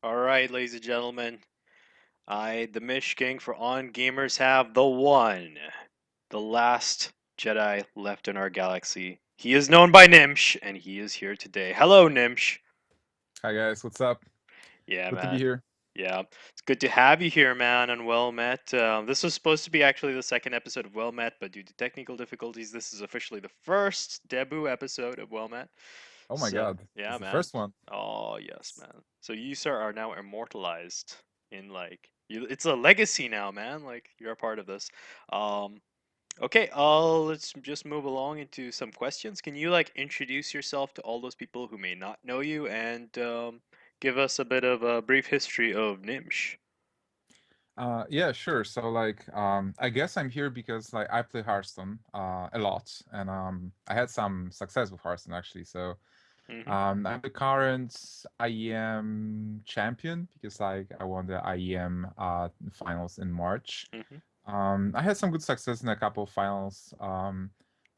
All right, ladies and gentlemen, TheMishKing for onGamers have the one, the last Jedi left in our galaxy. He is known by Gnimsh, and he is here today. Hello, Gnimsh. Hi guys, what's up? Yeah, Good to be man. here. Yeah, it's good to have you here, man, and well met. This was supposed to be actually the second episode of Well Met, but due to technical difficulties, this is officially the first debut episode of Well Met. Oh my So, god, yeah, it's the man. first one. Oh, yes, man. So you, sir, are now immortalized in it's a legacy now, man. Like you're a part of this. Um, okay, let's just move along into some questions. Can you introduce yourself to all those people who may not know you and give us a bit of a brief history of Gnimsh? Yeah, sure. So I guess I'm here because I play Hearthstone a lot, and I had some success with Hearthstone actually. So Mm-hmm. I'm the current IEM champion because I won the IEM finals in March. Mm-hmm. I had some good success in a couple of finals.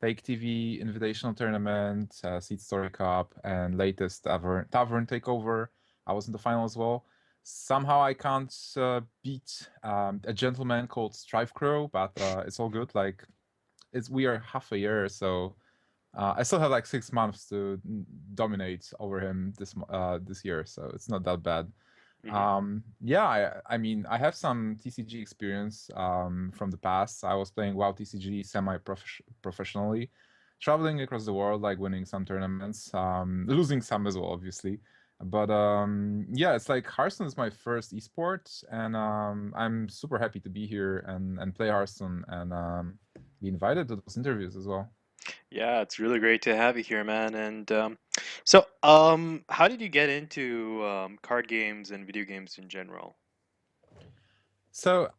Fake TV Invitational Tournament, Seed Story Cup, and latest Tavern Takeover. I was in the final as well. Somehow I can't beat a gentleman called Strife Crow, but it's all good. We are half a year, so I still have like 6 months to dominate over him this year, so it's not that bad. Mm-hmm. Yeah, I mean, I have some TCG experience from the past. I was playing WoW TCG professionally, traveling across the world, like winning some tournaments, losing some as well, obviously. But yeah, it's like Hearthstone is my first esport, and I'm super happy to be here and play Hearthstone and be invited to those interviews as well. Yeah, it's really great to have you here, man. And how did you get into card games and video games in general? So,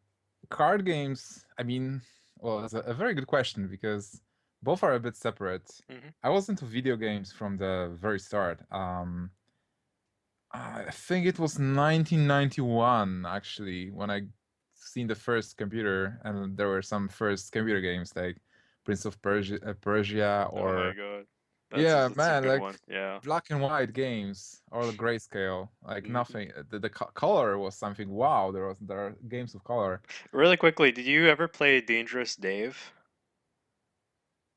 card games, I mean, well, it's a very good question because both are a bit separate. Mm-hmm. I was into video games from the very start. I think it was 1991 actually when I seen the first computer, and there were some first computer games like Prince of Persia Oh my or God, yeah, that's a man, good like one. Yeah. black and white games or the grayscale, like Hmm. nothing. The color was something. Wow, there are games of color. Really quickly, did you ever play Dangerous Dave?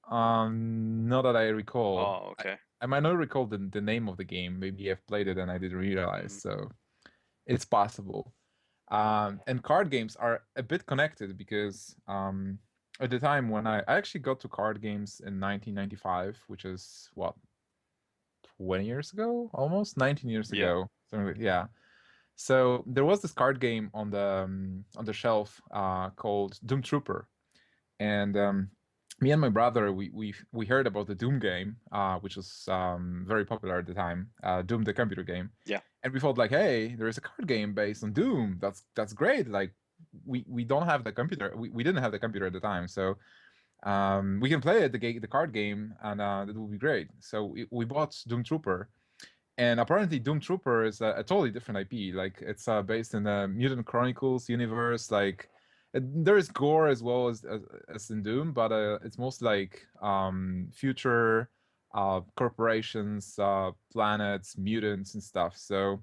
Not that I recall. Oh, okay. I might not recall the name of the game. Maybe I've played it and I didn't realize. Mm-hmm. So it's possible. And card games are a bit connected because at the time when I actually got to card games in 1995, which is what 20 years ago, almost 19 years Yeah. ago. Yeah. So there was this card game on the shelf called Doom Trooper, and me and my brother we heard about the Doom game, which was very popular at the time, Doom the computer game, Yeah. and we thought like, hey, there is a card game based on Doom. That's great. Like we don't have the computer. We didn't have the computer at the time, so we can play it the card game, and that would be great. So we bought Doom Trooper, and apparently Doom Trooper is a totally different IP. Like it's based in the Mutant Chronicles universe. Like there is gore as well as in Doom, but it's most like future corporations, planets, mutants, and stuff. So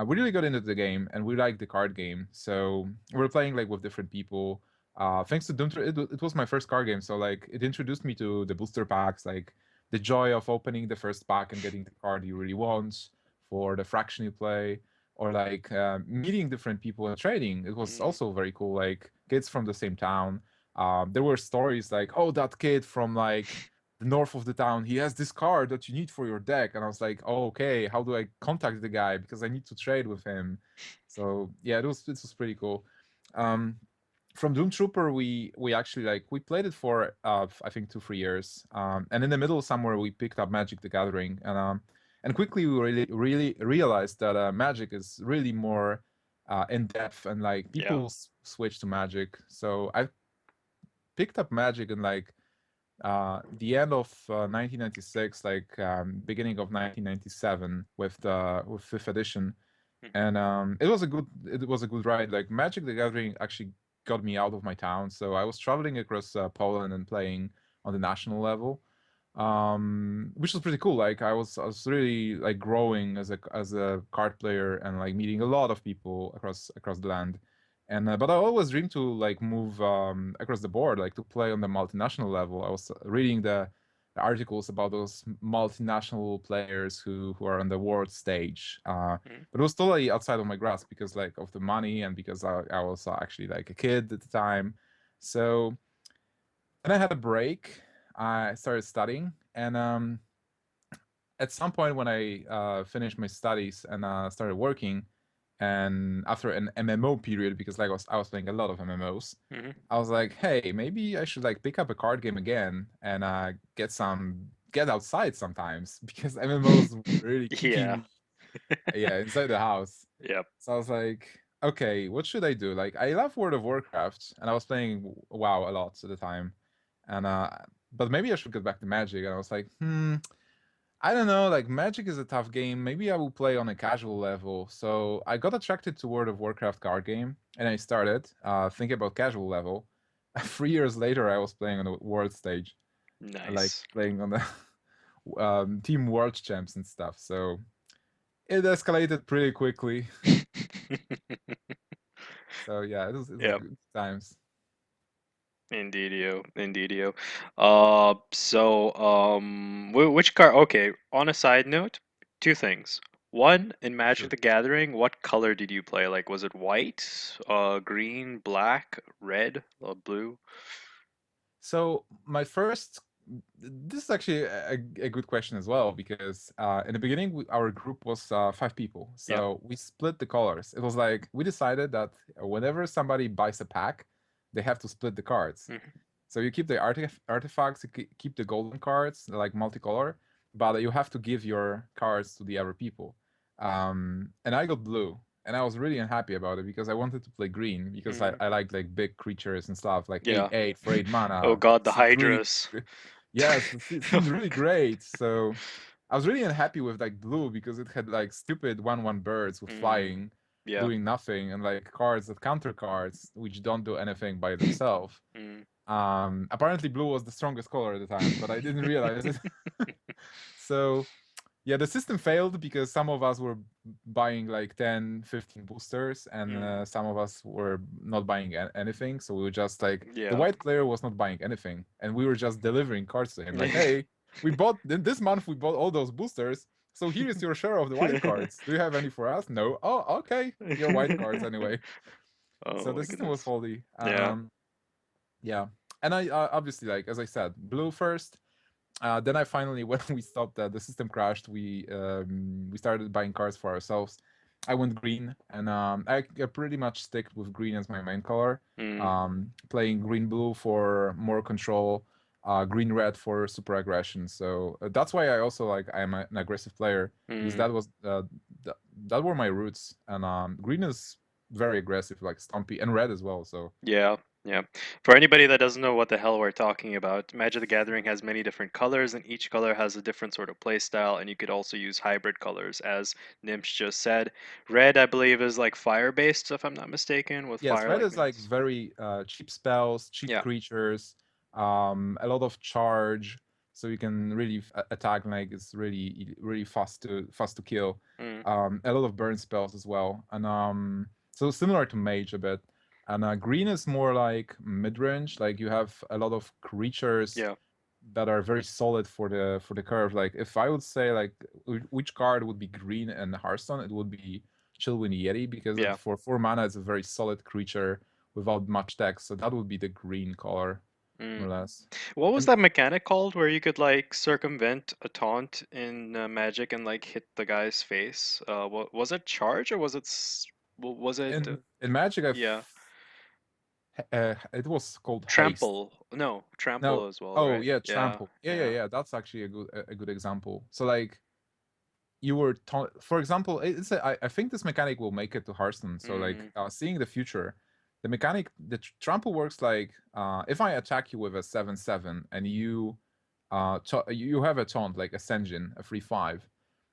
we really got into the game, and we liked the card game. So we were playing like with different people. Thanks to Doom, it was my first card game, so like it introduced me to the booster packs, like the joy of opening the first pack and getting the card you really want for the fraction you play, or like meeting different people and trading. It was Mm. also very cool. Like kids from the same town. There were stories like, "Oh, that kid from like the north of the town, he has this card that you need for your deck," and I was like, "Oh, okay. How do I contact the guy because I need to trade with him?" So yeah, it was pretty cool. Um, from Doom Trooper, we actually like we played it for I think 2 3 years, and in the middle somewhere we picked up Magic the Gathering, and quickly we really realized that Magic is really more in depth, and like Yeah. people switch to Magic. So I picked up Magic in like the end of 1996, like beginning of 1997 with fifth edition, Hmm. and it was a good ride. Like Magic the Gathering actually got me out of my town, so I was traveling across Poland and playing on the national level. which was pretty cool. Like I was really like growing as a card player and like meeting a lot of people across the land. And but I always dreamed to like move across the board, like to play on the multinational level. I was reading the articles about those multinational players who are on the world stage. Mm, But it was totally outside of my grasp because like of the money and because I was actually like a kid at the time. So then I had a break. I started studying, and at some point when I finished my studies and started working, and after an MMO period, because like I was playing a lot of MMOs, mhm. I was like, hey, maybe I should like pick up a card game again and get outside sometimes because MMOs were really keeping Yeah. me yeah inside the house. Yep. So I was like, okay, what should I do? Like I love World of Warcraft and I was playing WoW a lot at the time, and but maybe I should get back to Magic. And I was like, I don't know, like Magic is a tough game. Maybe I will play on a casual level. So I got attracted to World of Warcraft card game and I started thinking about casual level. 3 years later, I was playing on the world stage, like Nice. playing on the team world champs and stuff. So it escalated pretty quickly. So yeah, it was Yep. good times. Indeedio. Indeedio. Which card? Okay. On a side note, two things. One, in Magic Sure. the Gathering, what color did you play? Like, was it white, green, black, red, blue? So my first, this is actually a good question as well because in the beginning our group was 5 people, Yep. so we split the colors. It was like we decided that whenever somebody buys a pack, they have to split the cards. Mhm. So you keep the artifacts, you keep the golden cards like multicolor, but you have to give your cards to the other people. And I got blue, and I was really unhappy about it because I wanted to play green because I, Mm. I like big creatures and stuff like eight Yeah. eight for 8 mana. Oh God, the Seemed really, Hydras. yes, it seemed really great. So I was really unhappy with like blue because it had like stupid 1/1 birds with Mm. flying, Yeah. doing nothing, and like cards that counter cards which don't do anything by themselves. Mm. Apparently blue was the strongest color at the time, but I didn't realize it. So yeah, the system failed because some of us were buying like 10, 15 boosters, and Mm. some of us were not buying anything. So we were just like, the Yeah. white player was not buying anything, and we were just delivering cards to him. Like, hey, we bought this month, we bought all those boosters. So here is your share of the white cards. Do you have any for us? No. Oh, okay. Your white cards anyway. So Oh the my system was goodness. faulty. Yeah. Yeah, and I obviously, like as I said, blue first. Then I finally, when we stopped, the system crashed. We started buying cards for ourselves. I went green, and I pretty much stick with green as my main color. Mm. Playing green blue for more control, green red for super aggression. So that's why I also like I'm an aggressive player because Mm. that that were my roots. And green is very aggressive, like Stompy, and red as well. So Yeah, yeah. For anybody that doesn't know what the hell we're talking about, Magic the Gathering has many different colors, and each color has a different sort of play style, and you could also use hybrid colors, as Gnimsh just said. Red, I believe, is like fire-based, if I'm not mistaken, with yes, fire red like is like minions. very cheap spells, cheap Yeah. creatures, a lot of charge, so you can really attack like it's really fast to kill. Mm. A lot of burn spells as well, and so similar to mage a bit. And green is more like mid range, like you have a lot of creatures Yeah. that are very solid for the curve. Like if I would say like which card would be green in Hearthstone, it would be Chillwind Yeti because Yeah. for 4 mana it's a very solid creature without much text. So that would be the green color, Mm. more or less. What was And that mechanic called where you could like circumvent a taunt in Magic and like hit the guy's face? What was it? Charge or was it? Was it? in Magic, Yeah. it was called haste. Trample. No, trample No, as well, oh right? yeah, Yeah, trample. Yeah, yeah, yeah. yeah. That's actually a good example. So like you were for example, I think this mechanic will make it to Hearthstone. So like Mm, seeing the future, the mechanic, the trample works like if I attack you with a 7/7 and you you have a taunt like Ascension, a 3/5,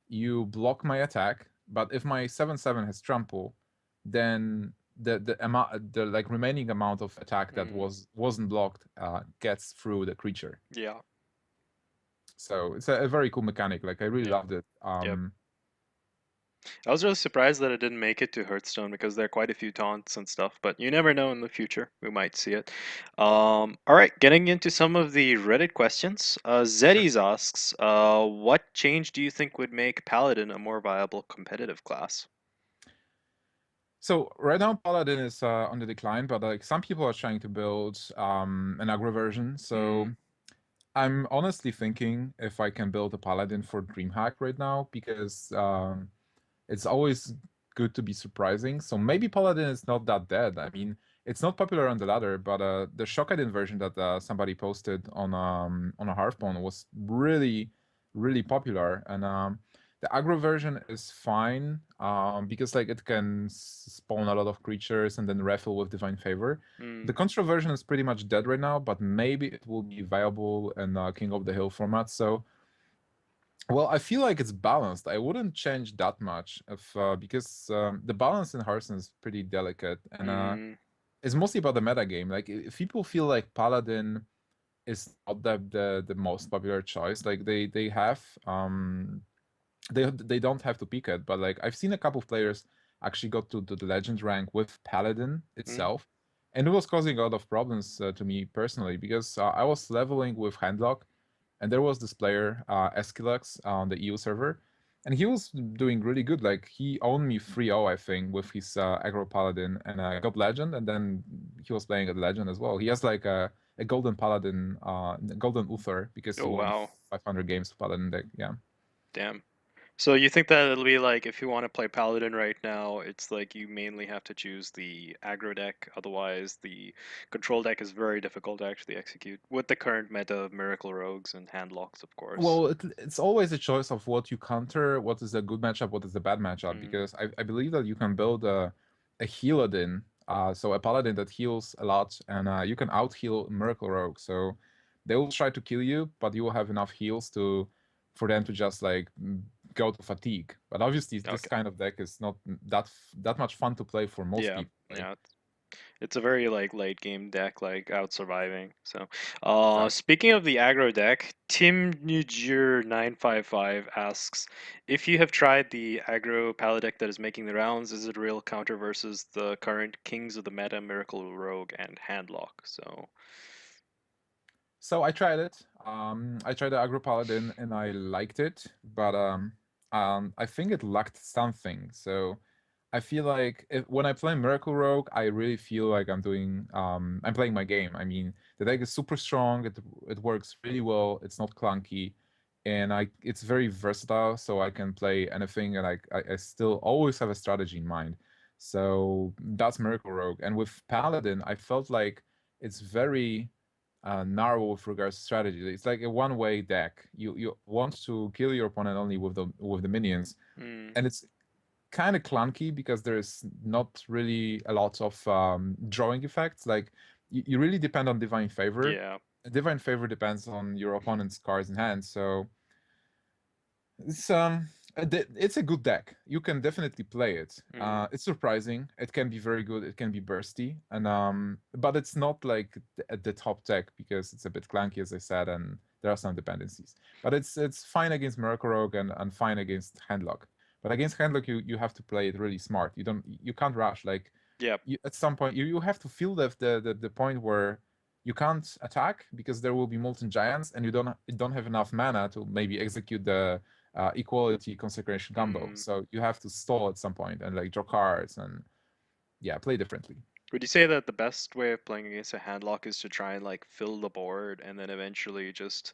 you block my attack, but if my 7/7 has trample, then the amount, the like remaining amount of attack that mm, wasn't blocked gets through the creature. yeah. So it's a very cool mechanic. Like I really Yep. loved it. Yep. I was really surprised that it didn't make it to Hearthstone because there are quite a few taunts and stuff, but you never know in the future. We might see it. All right, getting into some of the Reddit questions. Sure. Zeddies asks, what change do you think would make Paladin a more viable competitive class? So right now Paladin is on the decline, but like some people are trying to build an aggro version. Hmm. So I'm honestly thinking if I can build a Paladin for DreamHack right now because it's always good to be surprising. So maybe Paladin is not that dead. I mean, it's not popular on the ladder, but the Shockadin version that somebody posted on a Hearthstone was really popular, and the aggro version is fine because like it can spawn a lot of creatures and then refill with Divine Favor. Hmm. The control version is pretty much dead right now, but maybe it will be viable in King of the Hill format. So well, I feel like it's balanced. I wouldn't change that much if because the balance in Hearthstone is pretty delicate, and Hmm. it's mostly about the meta game. Like if people feel like Paladin is not the most popular choice, like they have they don't have to pick it, but like I've seen a couple of players actually got to the legend rank with Paladin Hmm. itself, and it was causing a lot of problems to me personally because I was leveling with Handlock, and there was this player Escilux on the EU server, and he was doing really good. Like he owned me 3-0, I think, with his aggro Paladin, and got legend, and then he was playing at legend as well. He has like a golden Paladin, golden Uther because he Oh, won wow. 500 games with Paladin deck. Yeah. Damn. So you think that it'll be like if you want to play Paladin right now, it's like you mainly have to choose the aggro deck. Otherwise, the control deck is very difficult to actually execute with the current meta of Miracle Rogues and Handlocks, of course. Well, it's always a choice of what you counter, what is a good matchup, what is a bad matchup. Mm. Because I believe that you can build a healadin, so a paladin that heals a lot, and you can out heal Miracle Rogue. So they will try to kill you, but you will have enough heals to for them to just like go to fatigue. But obviously, this Okay. kind of deck is not that much fun to play for most Yeah. people. Like Yeah. It's a very like late game deck, like out surviving. So, exactly. speaking of the aggro deck, Tim Nujir 955 asks if you have tried the aggro pala deck that is making the rounds. Is it a real counter versus the current kings of the meta, Miracle Rogue and Handlock? So, So I tried it. I tried the Agro Paladin and I liked it, but I think it lacked something. So I feel like when I play Miracle Rogue, I really feel like I'm playing my game. I mean, the deck is super strong. It works really well. It's not clunky, and it's very versatile. So I can play anything, and I still always have a strategy in mind. So that's Miracle Rogue. And with Paladin, I felt like it's very narrow with regards to strategy. It's like a one-way deck. You want to kill your opponent only with the minions, mm, and it's kind of clunky because there's not really a lot of drawing effects. Like you really depend on Divine Favor. yeah. Divine Favor depends on your opponent's cards in hand, so it's it's a good deck. You can definitely play it. Mm, It's surprising. It can be very good. It can be bursty, and but it's not like at the top deck because it's a bit clunky, as I said, and there are some dependencies. But it's fine against Miracle Rogue and fine against Handlock. But against Handlock, you have to play it really smart. You can't rush. Like yep. at some point, you have to feel the point where you can't attack because there will be molten giants and you don't have enough mana to maybe execute the equality consecration combo. Mm. So you have to stall at some point and like draw cards and yeah, play differently. Would you say that the best way of playing against a handlock is to try and like fill the board and then eventually just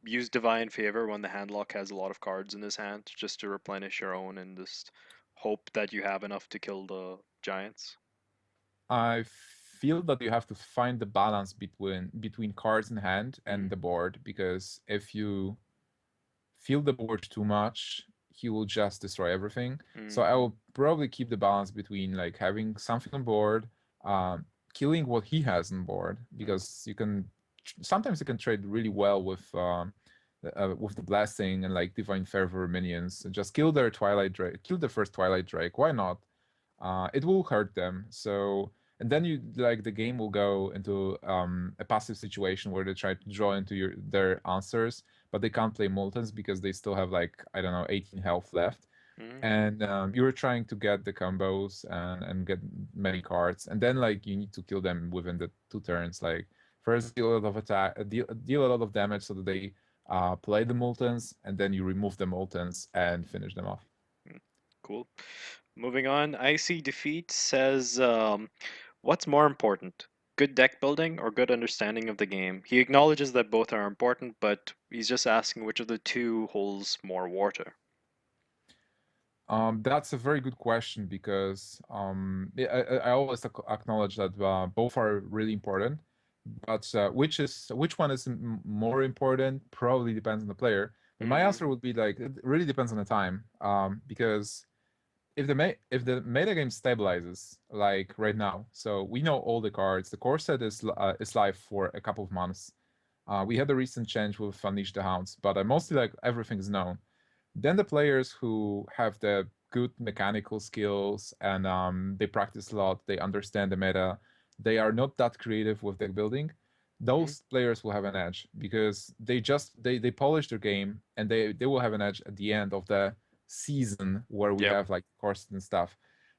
use divine favor when the handlock has a lot of cards in his hand just to replenish your own and just hope that you have enough to kill the giants? I feel that you have to find the balance between cards in hand Mm. and the board because if you fill the board too much, he will just destroy everything. So Mm. I will probably keep the balance between like having something on board, killing what he has on board Mm. because you can sometimes you can trade really well with the blasting and like divine fervor minions. Just kill their Twilight Drake, kill the first Twilight Drake. Why not? It will hurt them. So and then you like the game will go into a passive situation where they try to draw into their answers. but they can't play Moltens because they still have like, I don't know, 18 health left. Mm-hmm. And you're trying to get the combos and get many cards, and then like you need to kill them within the 2 turns. Like first deal a lot of attack, deal a lot of damage so that they play the Moltens, and then you remove the Moltens and finish them off. Mm, cool. Moving on, Icy Defeat says, what's more important, good deck building or good understanding of the game? He acknowledges that both are important, but he's just asking which of the two holds more water. That's a very good question because I always acknowledge that both are really important, but which one is more important probably depends on the player. But my Mm-hmm. answer would be like it really depends on the time, because if the meta game stabilizes like right now, so we know all the cards. The core set is live for a couple of months. We had a recent change with Unleash the Hounds, but mostly like everything's known. Then the players who have the good mechanical skills and they practice a lot, they understand the meta, they are not that creative with deck building. Mm-hmm. Those players will have an edge because they polish their game, and they will have an edge at the end of the season where we Yep. have like courses and stuff.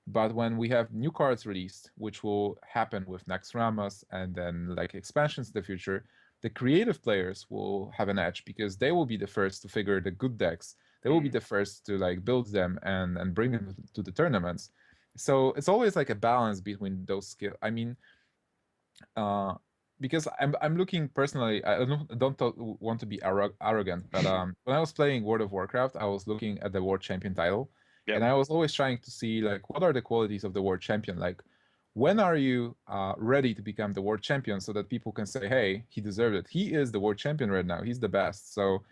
But when we have new cards released, which will happen with next Ramas and then like expansions in the future, the creative players will have an edge because they will be the first to figure the good decks. They will be Mm-hmm. the first to like build them and bring them to the tournaments. So it's always like a balance between those skill. I mean, uh, because I'm looking personally. I don't want to be arrogant, but when I was playing World of Warcraft, I was looking at the World Champion title, Yep. and I was always trying to see like what are the qualities of the World Champion. Like, when are you ready to become the World Champion so that people can say, "Hey, he deserved it. He is the World Champion right now. He's the best." So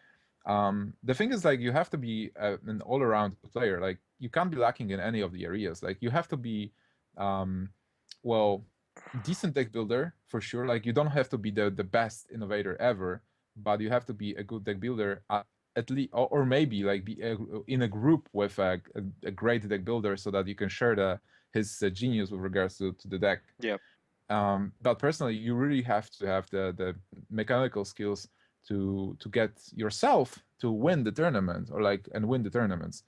the thing is, like, you have to be an all-around player. Like, you can't be lacking in any of the areas. Like, you have to be, um, well, decent deck builder for sure. Like, you don't have to be the best innovator ever, but you have to be a good deck builder at least, or maybe like be in a group with a great deck builder so that you can share his genius with regards to the deck. Yep. But personally, you really have to have the mechanical skills to get yourself to win the tournament or like and win the tournaments.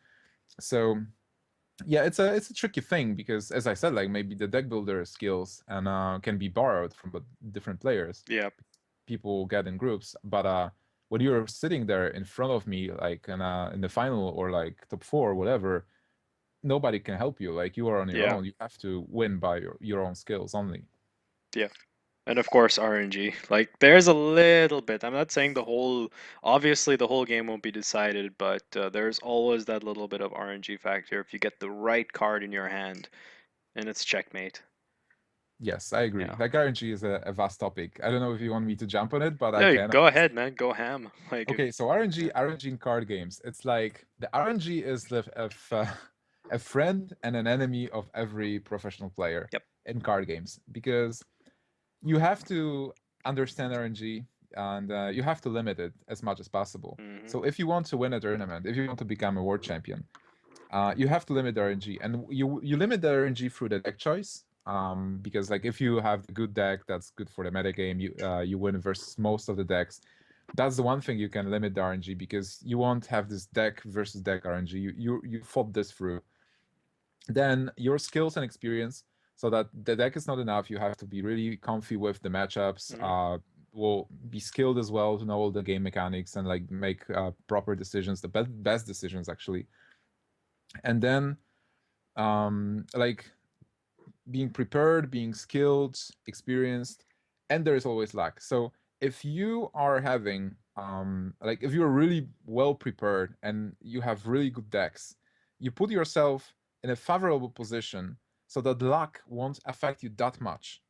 So yeah, it's a tricky thing because as I said, like maybe the deck builder skills and can be borrowed from different players. Yep. People get in groups, but when you're sitting there in front of me, like in the final or like top four, whatever, nobody can help you. Like you are on your Yeah. own. You have to win by your own skills only. Yeah. And of course RNG. Like there's a little bit. I'm not saying the whole obviously the whole game won't be decided, but there's always that little bit of RNG factor if you get the right card in your hand and it's checkmate. Yes, I agree. Yeah. Like RNG is a vast topic. I don't know if you want me to jump on it, but I Yeah, can. go ahead, man. Go ham. Like if Okay, so yeah. RNG in card games. It's like the RNG is a friend and an enemy of every professional player Yep. in card games because you have to understand RNG and you have to limit it as much as possible. Mhm. So if you want to win a tournament, if you want to become a world champion, you have to limit the RNG, and you limit the RNG through the deck choice. Because like if you have the good deck that's good for the meta game, you win versus most of the decks. That's the one thing you can limit the RNG because you won't have this deck versus deck RNG. You fought this through. Then your skills and experience, so that the deck is not enough. You have to be really comfy with the matchups. Mhm. Will be skilled as well to know all the game mechanics and like make proper decisions, the best decisions actually. And then like being prepared, being skilled, experienced, and there is always luck. So if you are having like if you're really well prepared and you have really good decks, you put yourself in a favorable position so that luck won't affect you that much.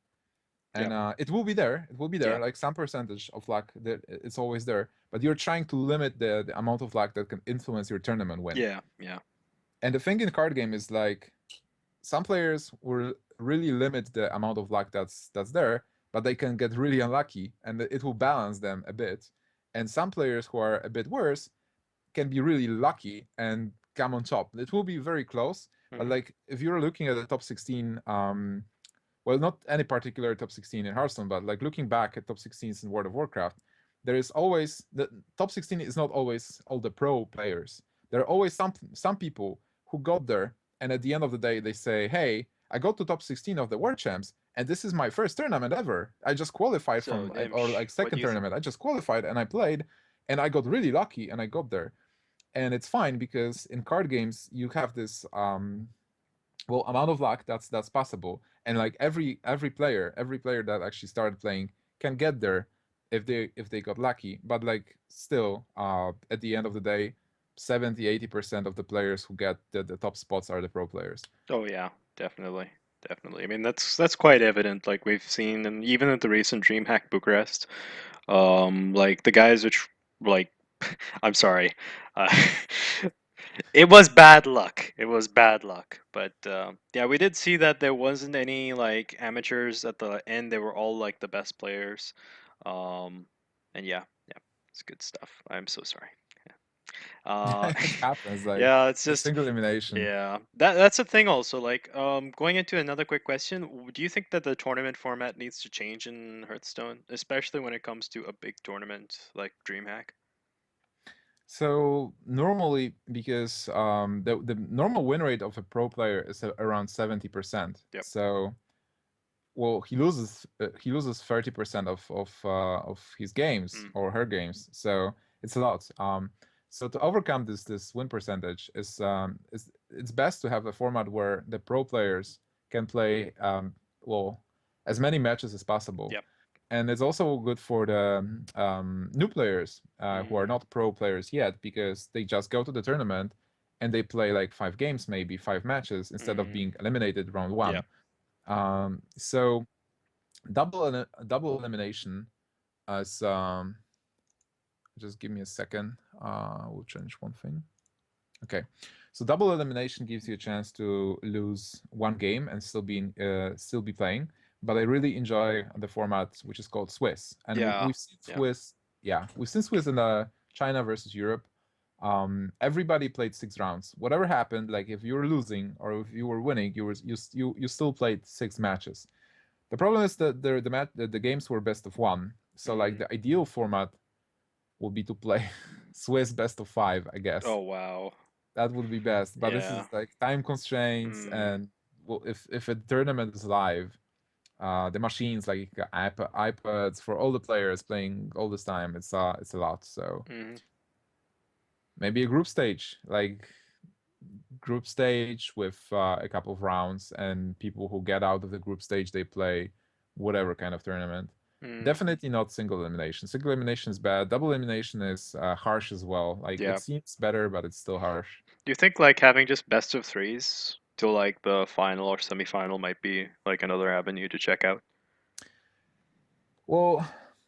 And Yep. it will be there. It will be there. Yeah. Like some percentage of luck, that it's always there. But you're trying to limit the amount of luck that can influence your tournament win. Yeah. Yeah. And the thing in card game is like some players will really limit the amount of luck that's there, but they can get really unlucky, and it will balance them a bit. And some players who are a bit worse can be really lucky and come on top. It will be very close, but Mhm. like if you're looking at the top 16, well, not any particular top 16 in Hearthstone, but like looking back at top 16s in World of Warcraft, there is always the top 16 is not always all the pro players. There are always some people who got there, and at the end of the day, they say, "Hey, I got to top 16 of the World Champs, and this is my first tournament ever. I just qualified So, from or Gnimsh, like what do second you tournament. I just qualified and I played, and I got really lucky and I got there." And it's fine because in card games you have this well amount of luck that's possible, and like every player that actually started playing can get there if they got lucky, but like still at the end of the day 70-80% of the players who get the top spots are the pro players. Oh yeah, definitely, definitely. I mean, that's quite evident. Like we've seen, and even at the recent DreamHack Bucharest, like the guys which like, I'm sorry, uh, it was bad luck. It was bad luck. But yeah, we did see that there wasn't any like amateurs at the end. They were all like the best players. Um, and yeah, yeah, it's good stuff. I'm so sorry. Uh, It happens, like yeah, it's a just single elimination. yeah. That's the thing also. Like going into another quick question, do you think that the tournament format needs to change in Hearthstone, especially when it comes to a big tournament like DreamHack? So normally, because the normal win rate of a pro player is around 70%. Yep. So well, he loses 30% of his games Mm, or her games, so it's a lot. So to overcome this win percentage is it's best to have a format where the pro players can play well as many matches as possible, yep. and it's also good for the new players who are Mm, not pro players yet, because they just go to the tournament and they play like 5 games, maybe 5 matches, instead of mm, being eliminated round one. yep. So double elimination as just give me a second. We'll change one thing. Okay, so double elimination gives you a chance to lose one game and still be playing. But I really enjoy the format which is called Swiss, and Yeah. we've seen Yeah. Swiss. Yeah, we've seen Swiss in China versus Europe. Everybody played 6 rounds. Whatever happened, like if you were losing or if you were winning, you still played 6 matches. The problem is that the games were best of one. So like Mm, the ideal format would be to play Swiss best of five, I guess. oh wow. That would be best. But this Yeah. is like time constraints, Mm, and well, if a tournament is live, the machines like iPads for all the players playing all this time, it's a lot. So mm, maybe a group stage with a couple of rounds, and people who get out of the group stage, they play whatever kind of tournament. mm, Definitely not single elimination. Single elimination is bad. Double elimination is harsh as well. Like it yeah. seems better, but it's still harsh. Do you think like having just best of threes till like the final or semifinal might be like another avenue to check out? Well,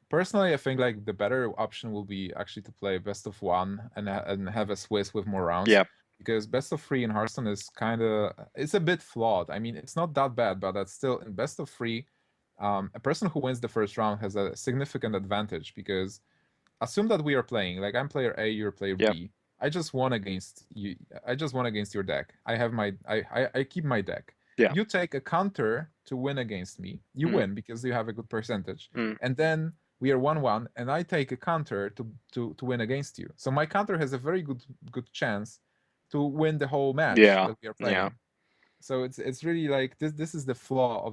personally, I think like the better option will be actually to play best of one and have a Swiss with more rounds, Yeah. because best of three in Hearthstone is kind of it's a bit flawed. I mean, it's not that bad, but that's still in best of three. A person who wins the first round has a significant advantage, because assume that we are playing like I'm player A, you're player Yep. B. I just won against you. I just won against your deck. I have my I keep my deck. Yeah. You take a counter to win against me. You Mm, win because you have a good percentage. mm, And then we are 1-1, and I take a counter to win against you. So my counter has a very good chance to win the whole match yeah. that we are Yeah. playing. So it's really like this is the flaw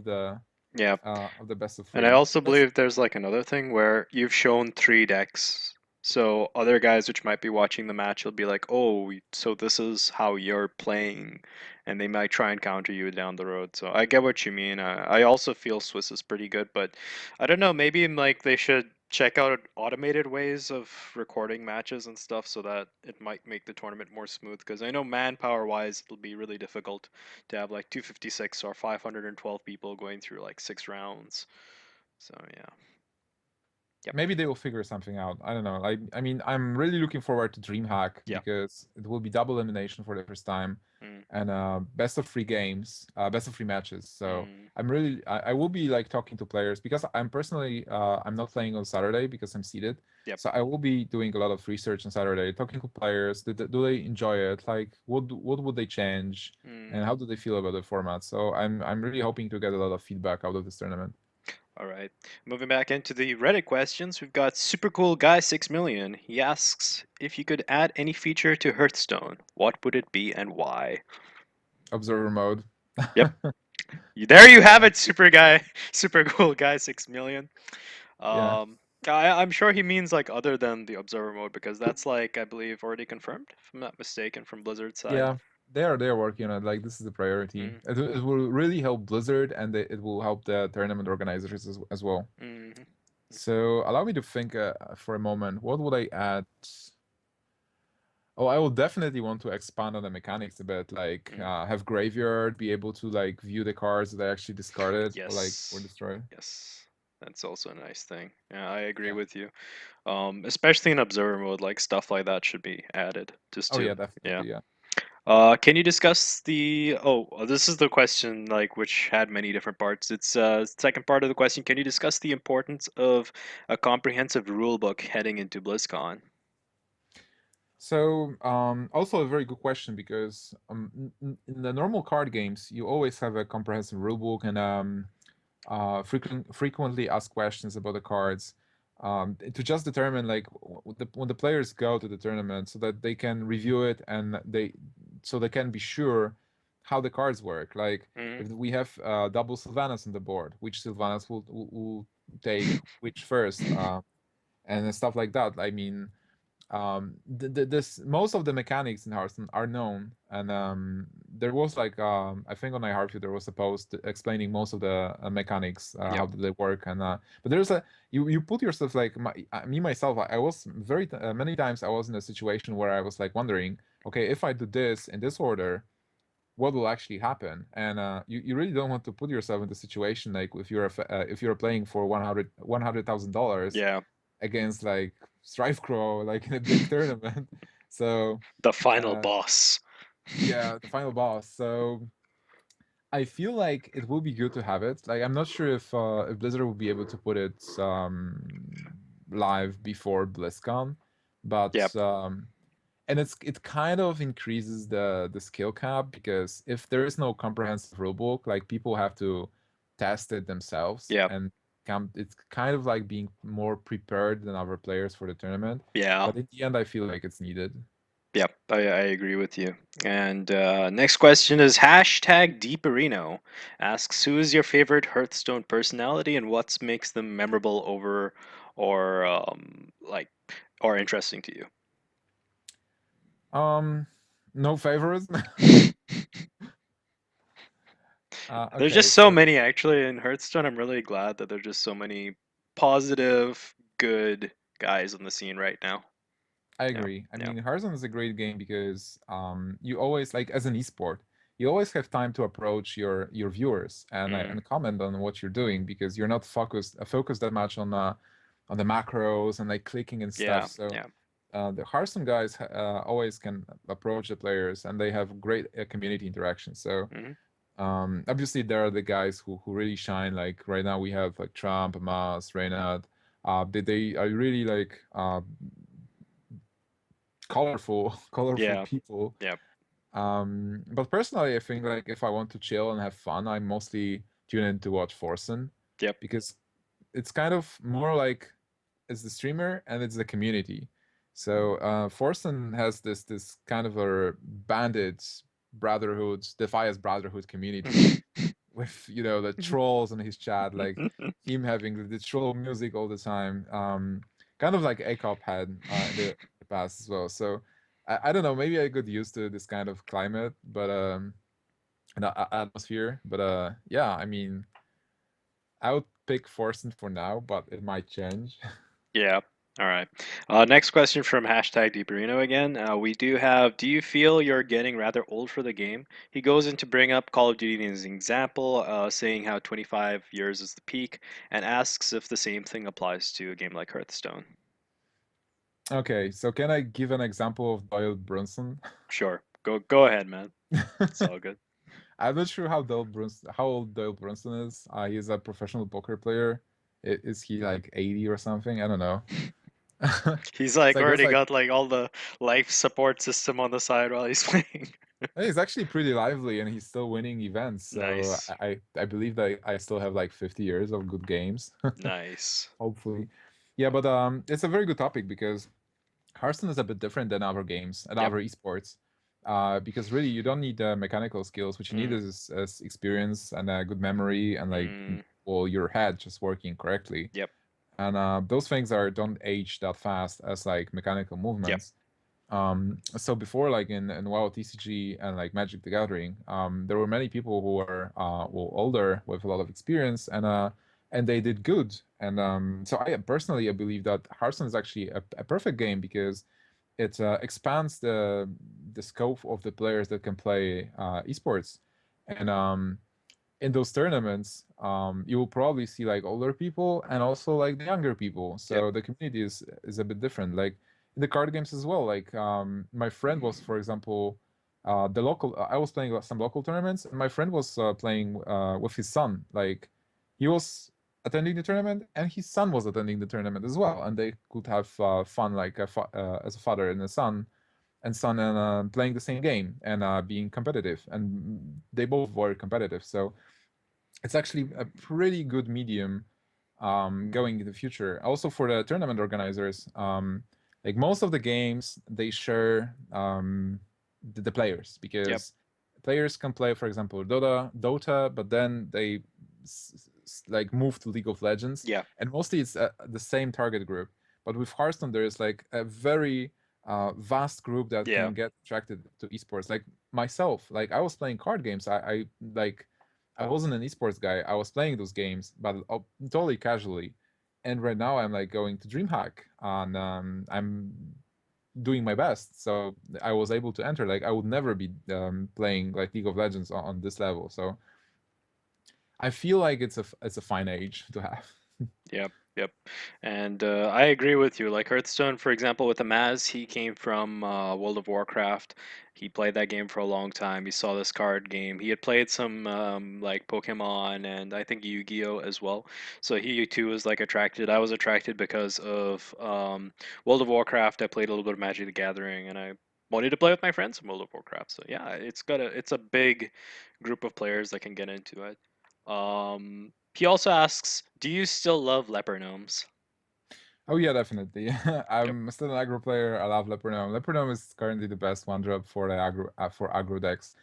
Yeah. of the best of And I three. also believe there's like another thing where you've shown three decks. So other guys which might be watching the match will be like, "Oh, so this is how you're playing," and they might try and counter you down the road. So I get what you mean. I also feel Swiss is pretty good, but I don't know. Maybe like they should check out automated ways of recording matches and stuff so that it might make the tournament more smooth. Because I know manpower wise, it'll be really difficult to have like 256 or 512 people going through like 6 rounds. So yeah. Yep. Maybe they will figure something out. I don't know. I mean, I'm really looking forward to DreamHack, Yeah. because it will be double elimination for the first time, Mm, and best of 3 games, best of 3 matches. So mm, I will be like talking to players, because I'm personally I'm not playing on Saturday because I'm seated. yep. So I will be doing a lot of research on Saturday, talking to players. Do they enjoy it? Like, what would they change, and Mm. how do they feel about the format? So I'm really hoping to get a lot of feedback out of this tournament. All right. Moving back into the Reddit questions, we've got Super Cool Guy 6 million. He asks if you could add any feature to Hearthstone, what would it be and why? Observer mode. Yep. There you have Yeah, it, Super Guy, Super Cool Guy 6 million. yeah, Um, I'm sure he means like other than the observer mode because that's like I believe already confirmed, if I'm not mistaken, from Blizzard's side. yeah. They are working on it. Like this is the priority. Mm, It will really help Blizzard, and it will help the tournament organizers as well. mm, So allow me to think for a moment. What would I add? Oh, I will definitely want to expand on the mechanics a bit, like mm. have graveyard, be able to like view the cards that I actually discarded or Yes, destroyed. yes, that's also a nice thing. Yeah, I agree Yeah. with you. Especially in observer mode, like stuff like that should be added. Just Oh to yeah, yeah. definitely. Yeah. Can you discuss the? Oh, this is the question like which had many different parts. It's second part of the question. Can you discuss the importance of a comprehensive rule book heading into BlizzCon? So also a very good question because in the normal card games you always have a comprehensive rulebook and frequently asked questions about the cards to just determine like when the players go to the tournament so that they can review it and they can be sure how the cards work. Like Hmm. if we have double Sylvanas on the board, which Sylvanas will take which first, and stuff like that. I mean, this most of the mechanics in Hearthstone are known, and there was like I think on iHeartFeed there was a post explaining most of the mechanics, how Yep. do they work, and but there's a you put yourself like me myself. I was many times I was in a situation where I was like wondering, okay, if I do this in this order, what will actually happen? And you really don't want to put yourself in the situation like if you're playing for $100,000 Yeah. against like Strife Crow like in a big tournament. So The final uh, boss. yeah, the final boss. So I feel like it will be good to have it. Like I'm not sure if Blizzard will be able to put it live before BlizzCon, but Yep. and it kind of increases the skill cap because if there is no comprehensive rulebook, like people have to test it themselves Yep. and it's kind of like being more prepared than other players for the tournament. Yeah. But in the end, I feel like it's needed. Yep, I agree with you. And next question is hashtag Deeperino asks, who is your favorite Hearthstone personality and what makes them memorable over or like or interesting to you? Um, no favorites. There's Okay, just so so many actually in Hearthstone. I'm really glad that there's just so many positive, good guys on the scene right now. I Yeah, agree. I yeah, mean, Hearthstone is a great game because you always like as an esport, you always have time to approach your viewers mm, and comment on what you're doing because you're not focused that much on the macros and like clicking and stuff. yeah, So yeah. the Hearthstone guys always can approach the players and they have great community interaction. So Hmm. obviously there are the guys who really shine. Like right now we have like Trump, Mas, Reynad. They are really like colorful colorful Yeah, people. yeah. But personally I think like if I want to chill and have fun I mostly tune in to watch Forsen Yep. because it's kind of more like it's the streamer and it's the community. So Forsen has this kind of a bandits brotherhood defias brotherhood community with the trolls in his chat, like him having the troll music all the time, kind of like ACOP had in the past as well. So I don't know, maybe I got used to this kind of climate, but and atmosphere. But yeah, I mean, I would pick Forsen for now, but it might change. Yeah. All right. Next question from hashtag Deeperino again. We do have, do you feel you're getting rather old for the game? He goes in to bring up Call of Duty as an example, saying how 25 years is the peak, and asks if the same thing applies to a game like Hearthstone. Okay, so can I give an example of Doyle Brunson? Sure. Go ahead, man. It's all good. I'm not sure how old Doyle Brunson is. He's a professional poker player. Is he like 80 or something? I don't know. He's It's like like there's already like got like all the life support system on the side while he's playing. He's actually pretty lively, and he's still winning events. So Nice. I believe that I still have like 50 years of good games, Nice. hopefully. Yeah, but it's a very good topic because Hearthstone is a bit different than other games and Yep. other esports. Because really, you don't need mechanical skills. What you need Mm. is experience and a good memory and like Mm. well, your head just working correctly. Yep. And those things are don't age that fast as like mechanical Yep. movements. So before, like in WoW TCG and like Magic the Gathering, there were many people who were well older with a lot of experience and they did good. And so I personally I believe that Hearthstone is actually a perfect game because it expands the scope of the players that can play esports. And in those tournaments, you will probably see like older people and also like the younger people. Yep. So the community is a bit different. Like in the card games as well. Like my friend was, for example, the local. I was playing some local tournaments, and my friend was playing with his son. Like he was attending the tournament, and his son was attending the tournament as well, and they could have fun like as a father and a son and playing the same game and being competitive and they both were competitive so it's actually a pretty good medium going in the future. Also for the tournament organizers, like most of the games, they share the players Yep. because players can play, for example, Dota, but then they like move to League of Legends, Yeah. and mostly it's the same target group. But with Hearthstone, there is like a very vast group that Yeah. can get attracted to esports. Like myself, like I was playing card games. I like I wasn't an esports guy. I was playing those games, but totally casually. And right now, I'm like going to DreamHack, and I'm doing my best. So I was able to enter. Like I would never be playing like League of Legends on this level. So I feel like it's a fine age to have. Yep, yep. And I agree with you. Like Hearthstone, for example, with Amaz, he came from World of Warcraft. He played that game for a long time. He saw this card game. He had played some like Pokemon and I think Yu-Gi-Oh as well. So he too was like attracted. I was attracted because of World of Warcraft. I played a little bit of Magic the Gathering, and I wanted to play with my friends in World of Warcraft. So yeah, it's a big group of players that can get into it. He also asks, "Do you still love leper gnomes?" Oh yeah, definitely. Yep. I'm still an aggro player. I love Leopardome. Leopardome is currently the best one drop for the aggro decks.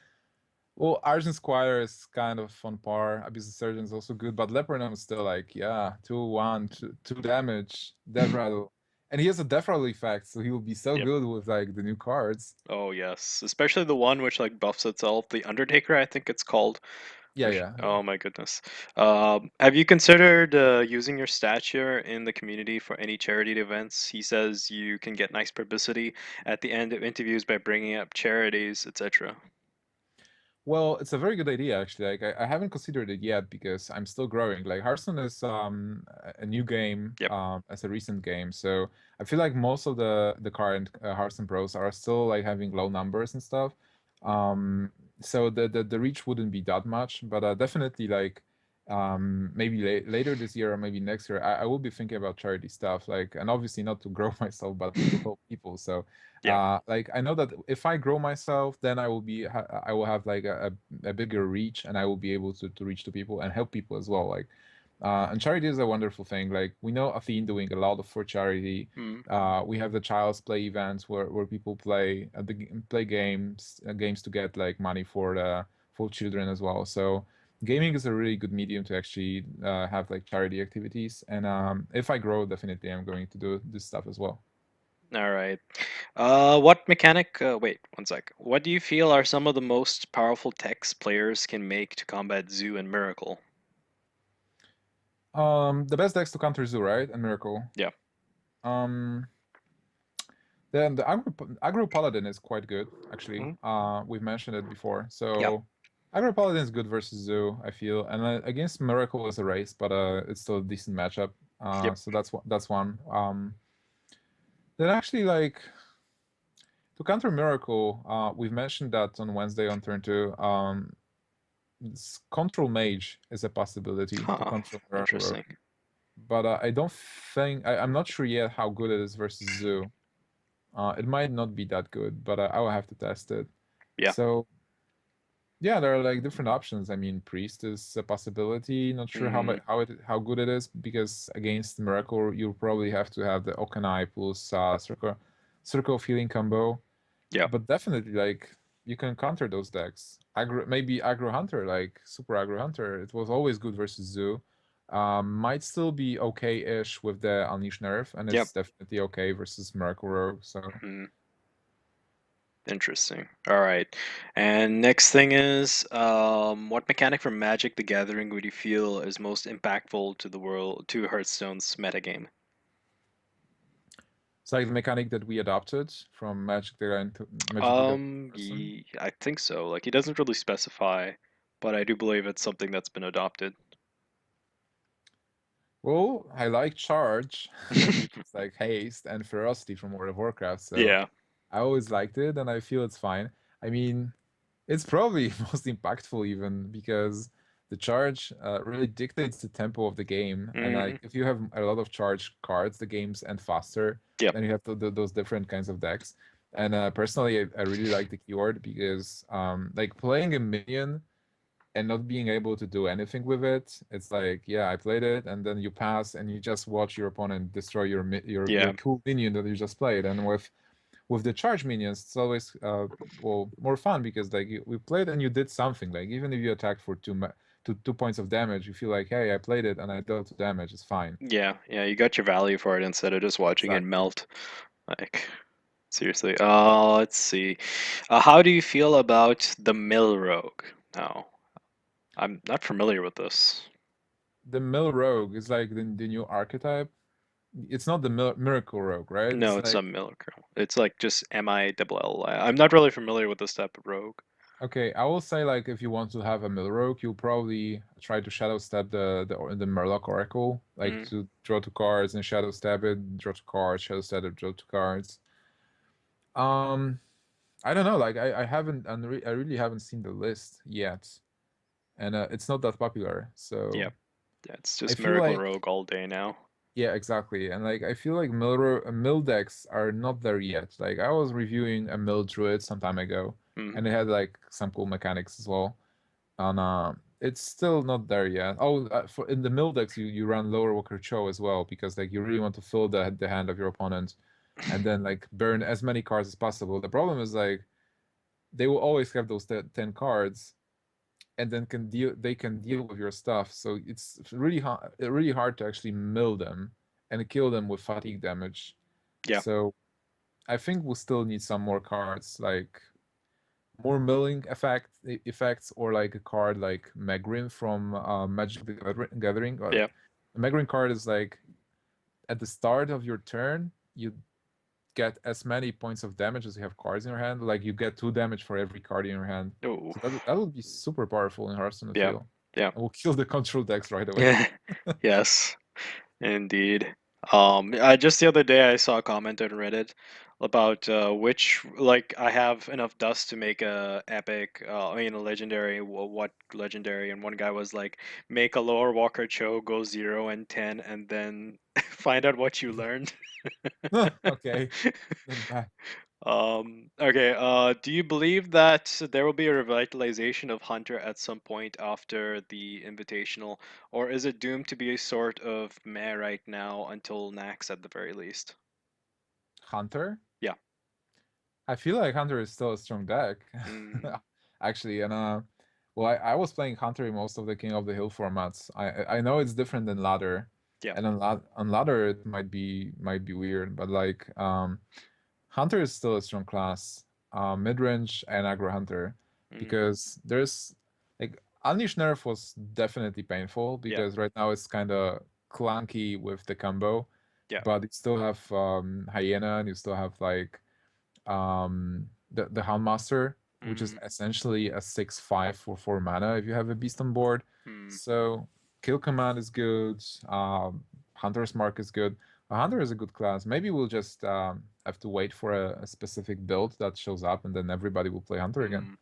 Well, Argent Squire is kind of on par. Abusive Surgeon is also good, but Leopardome is still like, yeah, 2-1, 2 damage, Death Rattle. And he has a Death Rattle effect, so he will be so Yep. good with like the new cards. Oh yes, especially the one which like buffs itself, the Undertaker, I think it's called. Yeah, Which, yeah, yeah. oh my goodness. Have you considered using your stature in the community for any charity events? He says you can get nice publicity at the end of interviews by bringing up charities, etc. Well, it's a very good idea actually. Like I haven't considered it yet because I'm still growing. Like Hearthstone is a new game, Yep. as a recent game. So I feel like most of the current Hearthstone pros are still like having low numbers and stuff. Um, so the reach wouldn't be that much, but definitely like maybe later this year or maybe next year, I will be thinking about charity stuff. Like and obviously not to grow myself, but to help people. So Yeah. like I know that if I grow myself, then I will have like a bigger reach, and I will be able to reach to people and help people as well. Like, and charity is a wonderful thing. Like we know Athene doing a lot of for charity. Mm. We have the Child's Play events where people play play games to get like money for children as well. So gaming is a really good medium to actually have like charity activities. And if I grow, definitely I'm going to do this stuff as well. All right. What mechanic? Wait, one sec. What do you feel are some of the most powerful techs players can make to combat Zoo and Miracle? The best decks to counter Zoo, right? And Miracle. Yeah. Um, then the aggro Paladin is quite good, actually. Mhm. We've mentioned it before. Yep. So aggro Paladin is good versus Zoo, I feel, and against Miracle is a race, but it's still a decent matchup. Yep. So that's one. Then actually, like to counter Miracle, we've mentioned that on Wednesday on turn two. Control Mage is a possibility to Huh. control Miracle, Interesting. but I don't think I'm not sure yet how good it is versus Zoo. It might not be that good, but I will have to test it. Yeah. So yeah, there are like different options. I mean, priest is a possibility. Not sure Mm, how good it is because against miracle you'll probably have to have the Okanai plus circle of healing combo. yeah. But definitely like you can counter those decks. Maybe aggro hunter, like super aggro hunter. It was always good versus zoo. Might still be okay-ish with the Unleash nerf, and Yep. it's definitely okay versus Miracle Rogue. So Mm, interesting. All right. And next thing is, what mechanic from Magic the Gathering would you feel is most impactful to the world, to Hearthstone's metagame? it's like the mechanic that we adopted from Magic the Gathering. I think so. Like he doesn't really specify, but I do believe it's something that's been adopted. Well, I like Charge, which is like haste, and Ferocity from World of Warcraft. So Yeah. I always liked it, and I feel it's fine. I mean, it's probably most impactful even because the charge really dictates the tempo of the game. And Hmm. like, if you have a lot of charge cards, the games end faster. Yep. Then you have those different kinds of decks. And personally, I really like the keyword because like playing a minion and not being able to do anything with it, it's like, yeah, I played it, and then you pass and you just watch your opponent destroy your Yeah. cool minion that you just played. And with the charge minions, it's always well more fun because like we played and you did something. Like even if you attacked for 2 points of damage, you feel like, hey, I played it and I dealt 2 damage. It's fine. Yeah. Yeah. You got your value for it instead of just watching it Exactly. melt. Like seriously. Let's see. How do you feel about the Mill Rogue? No, I'm not familiar with this. The mill rogue is like the new archetype. It's not the miracle rogue, right? No, It's it's not like Mill Rogue. It's like just MILL. I'm not really familiar with this type of rogue. okay, I will say like if you want to have a mill rogue, you'll probably try to shadow stab the Murloc Oracle, like Mm, to draw 2 cards and shadow stab it, draw 2 cards, shadow stab it, draw 2 cards. Um, I don't know. Like I haven't, I really haven't seen the list yet, and it's not that popular. So yep. Yeah, it's I just feel Miracle like, Rogue all day now. yeah, exactly, and like I feel like mill decks are not there yet. Like I was reviewing a mill druid some time ago, Mm, and it had like some cool mechanics as well. And it's still not there yet. Oh, for in the mill decks, you run lower Walker Cho as well because like you really want to fill the hand of your opponent, and then like burn as many cards as possible. The problem is like they will always have those 10 cards, and then they can deal with your stuff. So it's really hard to actually mill them and kill them with fatigue damage. yeah, So I think we'll still need some more cards, like more milling effects, or like a card like Megrin from Magic the Gathering. yeah. A Megrin card is like at the start of your turn, you get as many points of damage as you have cards in your hand. Like you get 2 damage for every card in your hand. Oh, So that would be super powerful in Hearthstone, I yeah, feel. yeah. And will kill the control decks right away. Yes, indeed. Just the other day I saw a comment on Reddit about which like I have enough dust to make a epic, I mean a legendary. What legendary? And one guy was like, make a lower Walker Cho go 0 and 10, and then find out what you learned. Okay, not bad. Okay, do you believe that there will be a revitalization of Hunter at some point after the Invitational, or is it doomed to be a sort of meh right now until Nax at the very least? Hunter. Yeah. I feel like Hunter is still a strong deck, Mm, actually. And well, I was playing Hunter in most of the King of the Hill formats. I know it's different than ladder, yeah. and on ladder it might be weird, but like Hunter is still a strong class, mid range and aggro Hunter, Mm, because there's like Unleash nerf was definitely painful yeah. because right now it's kind of clunky with the combo, Yeah. but you still have Hyena and you still have like the Houndmaster, which is Mm, essentially a 6/5 for 4 mana if you have a beast on board. mm, So kill command is good. Hunter's Mark is good. A Hunter is a good class. Maybe we'll just have to wait for a specific build that shows up, and then everybody will play Hunter again. mm.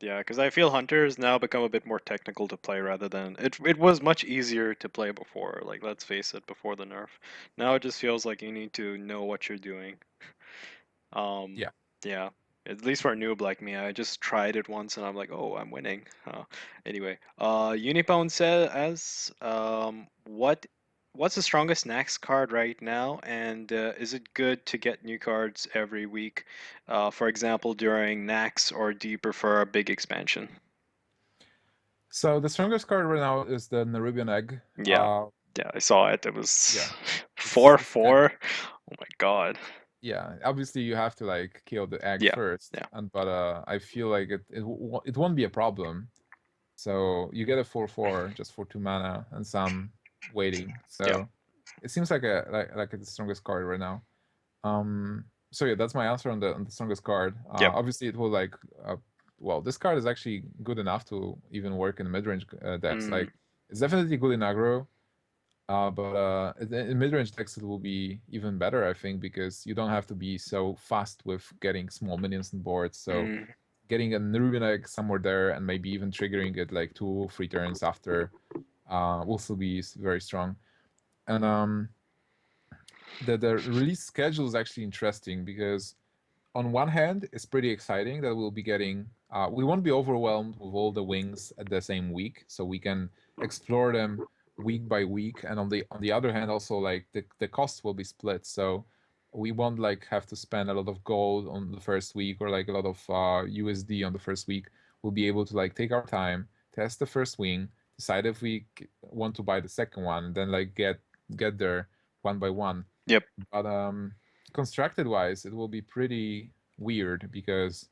Yeah, because I feel Hunter has now become a bit more technical to play rather than it was much easier to play before, like let's face it, before the nerf. Now it just feels like you need to know what you're doing. Um, Yeah. yeah. At least for a noob like me, I just tried it once and I'm like, oh, I'm winning. Anyway, Unibone says, what's the strongest Nax card right now, and is it good to get new cards every week? For example, during Nax, or do you prefer a big expansion? So the strongest card right now is the Nerubian Egg. Yeah, yeah, I saw it. It was Yeah, four it's kind of, four. Oh my God. yeah. Obviously, you have to like kill the egg Yeah, first, yeah, and but I feel like it won't be a problem. So you get a 4/4 just for 2 mana and some waiting. yeah. So it seems like like the strongest card right now. So yeah, that's my answer on the strongest card. Yep. Obviously, it will like well, this card is actually good enough to even work in the mid range decks. Mm, Like it's definitely good in aggro. But in mid-range decks it will be even better, I think, because you don't have to be so fast with getting small minions on board. So mm, getting a Nerubian Egg somewhere there and maybe even triggering it like 2 or 3 turns after will still be very strong. And the release schedule is actually interesting because on one hand, it's pretty exciting that we'll be getting. We won't be overwhelmed with all the wings at the same week, so we can explore them week by week. And on the other hand, also like the cost will be split, so we won't like have to spend a lot of gold on the first week or like a lot of USD on the first week. We'll be able to like take our time, test the first wing, decide if we want to buy the second one, and then like get there one by one. yep. But constructed wise, it will be pretty weird because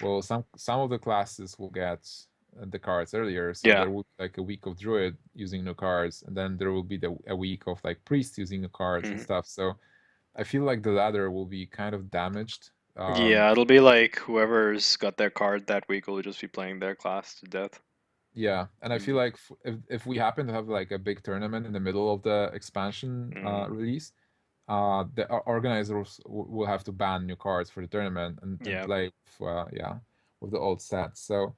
well, some of the classes will get the cards earlier, so Yeah. there will be like a week of druid using new cards, and then there will be a week of like priest using new cards and Mhm. stuff. So I feel like the ladder will be kind of damaged. Yeah, it'll be like whoever's got their card that week will just be playing their class to death. Yeah, and I feel Mm, like if we happen to have like a big tournament in the middle of the expansion mm, release, the organizers will have to ban new cards for the tournament and yeah, play with, yeah, with the old sets. So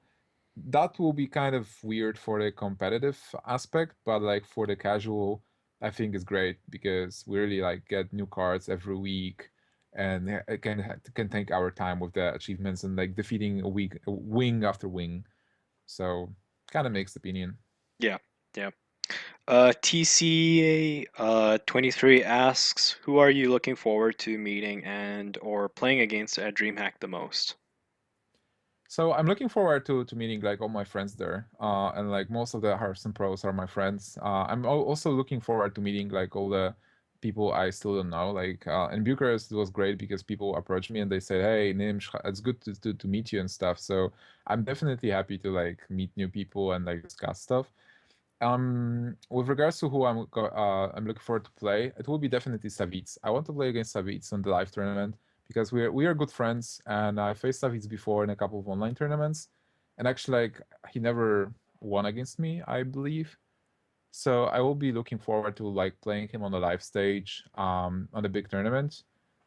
that will be kind of weird for the competitive aspect, but like for the casual, I think it's great because we really like get new cards every week, and it can take our time with the achievements and like defeating a wing after wing. So kind of mixed opinion. yeah, yeah. TC 23 asks, who are you looking forward to meeting and or playing against at DreamHack the most? So I'm looking forward to meeting like all my friends there, and like most of the Hearthstone pros are my friends. I'm also looking forward to meeting like all the people I still don't know. Like in Bucharest, it was great because people approached me and they said, "Hey, Gnimsh, it's good to meet you and stuff." So I'm definitely happy to like meet new people and like discuss stuff. With regards to who I'm looking forward to play, it will be definitely Savitz. I want to play against Savitz on the live tournament because we are good friends, and I faced Savitz before in a couple of online tournaments, and actually like he never won against me, I believe. So I will be looking forward to like playing him on the live stage, on the big tournament.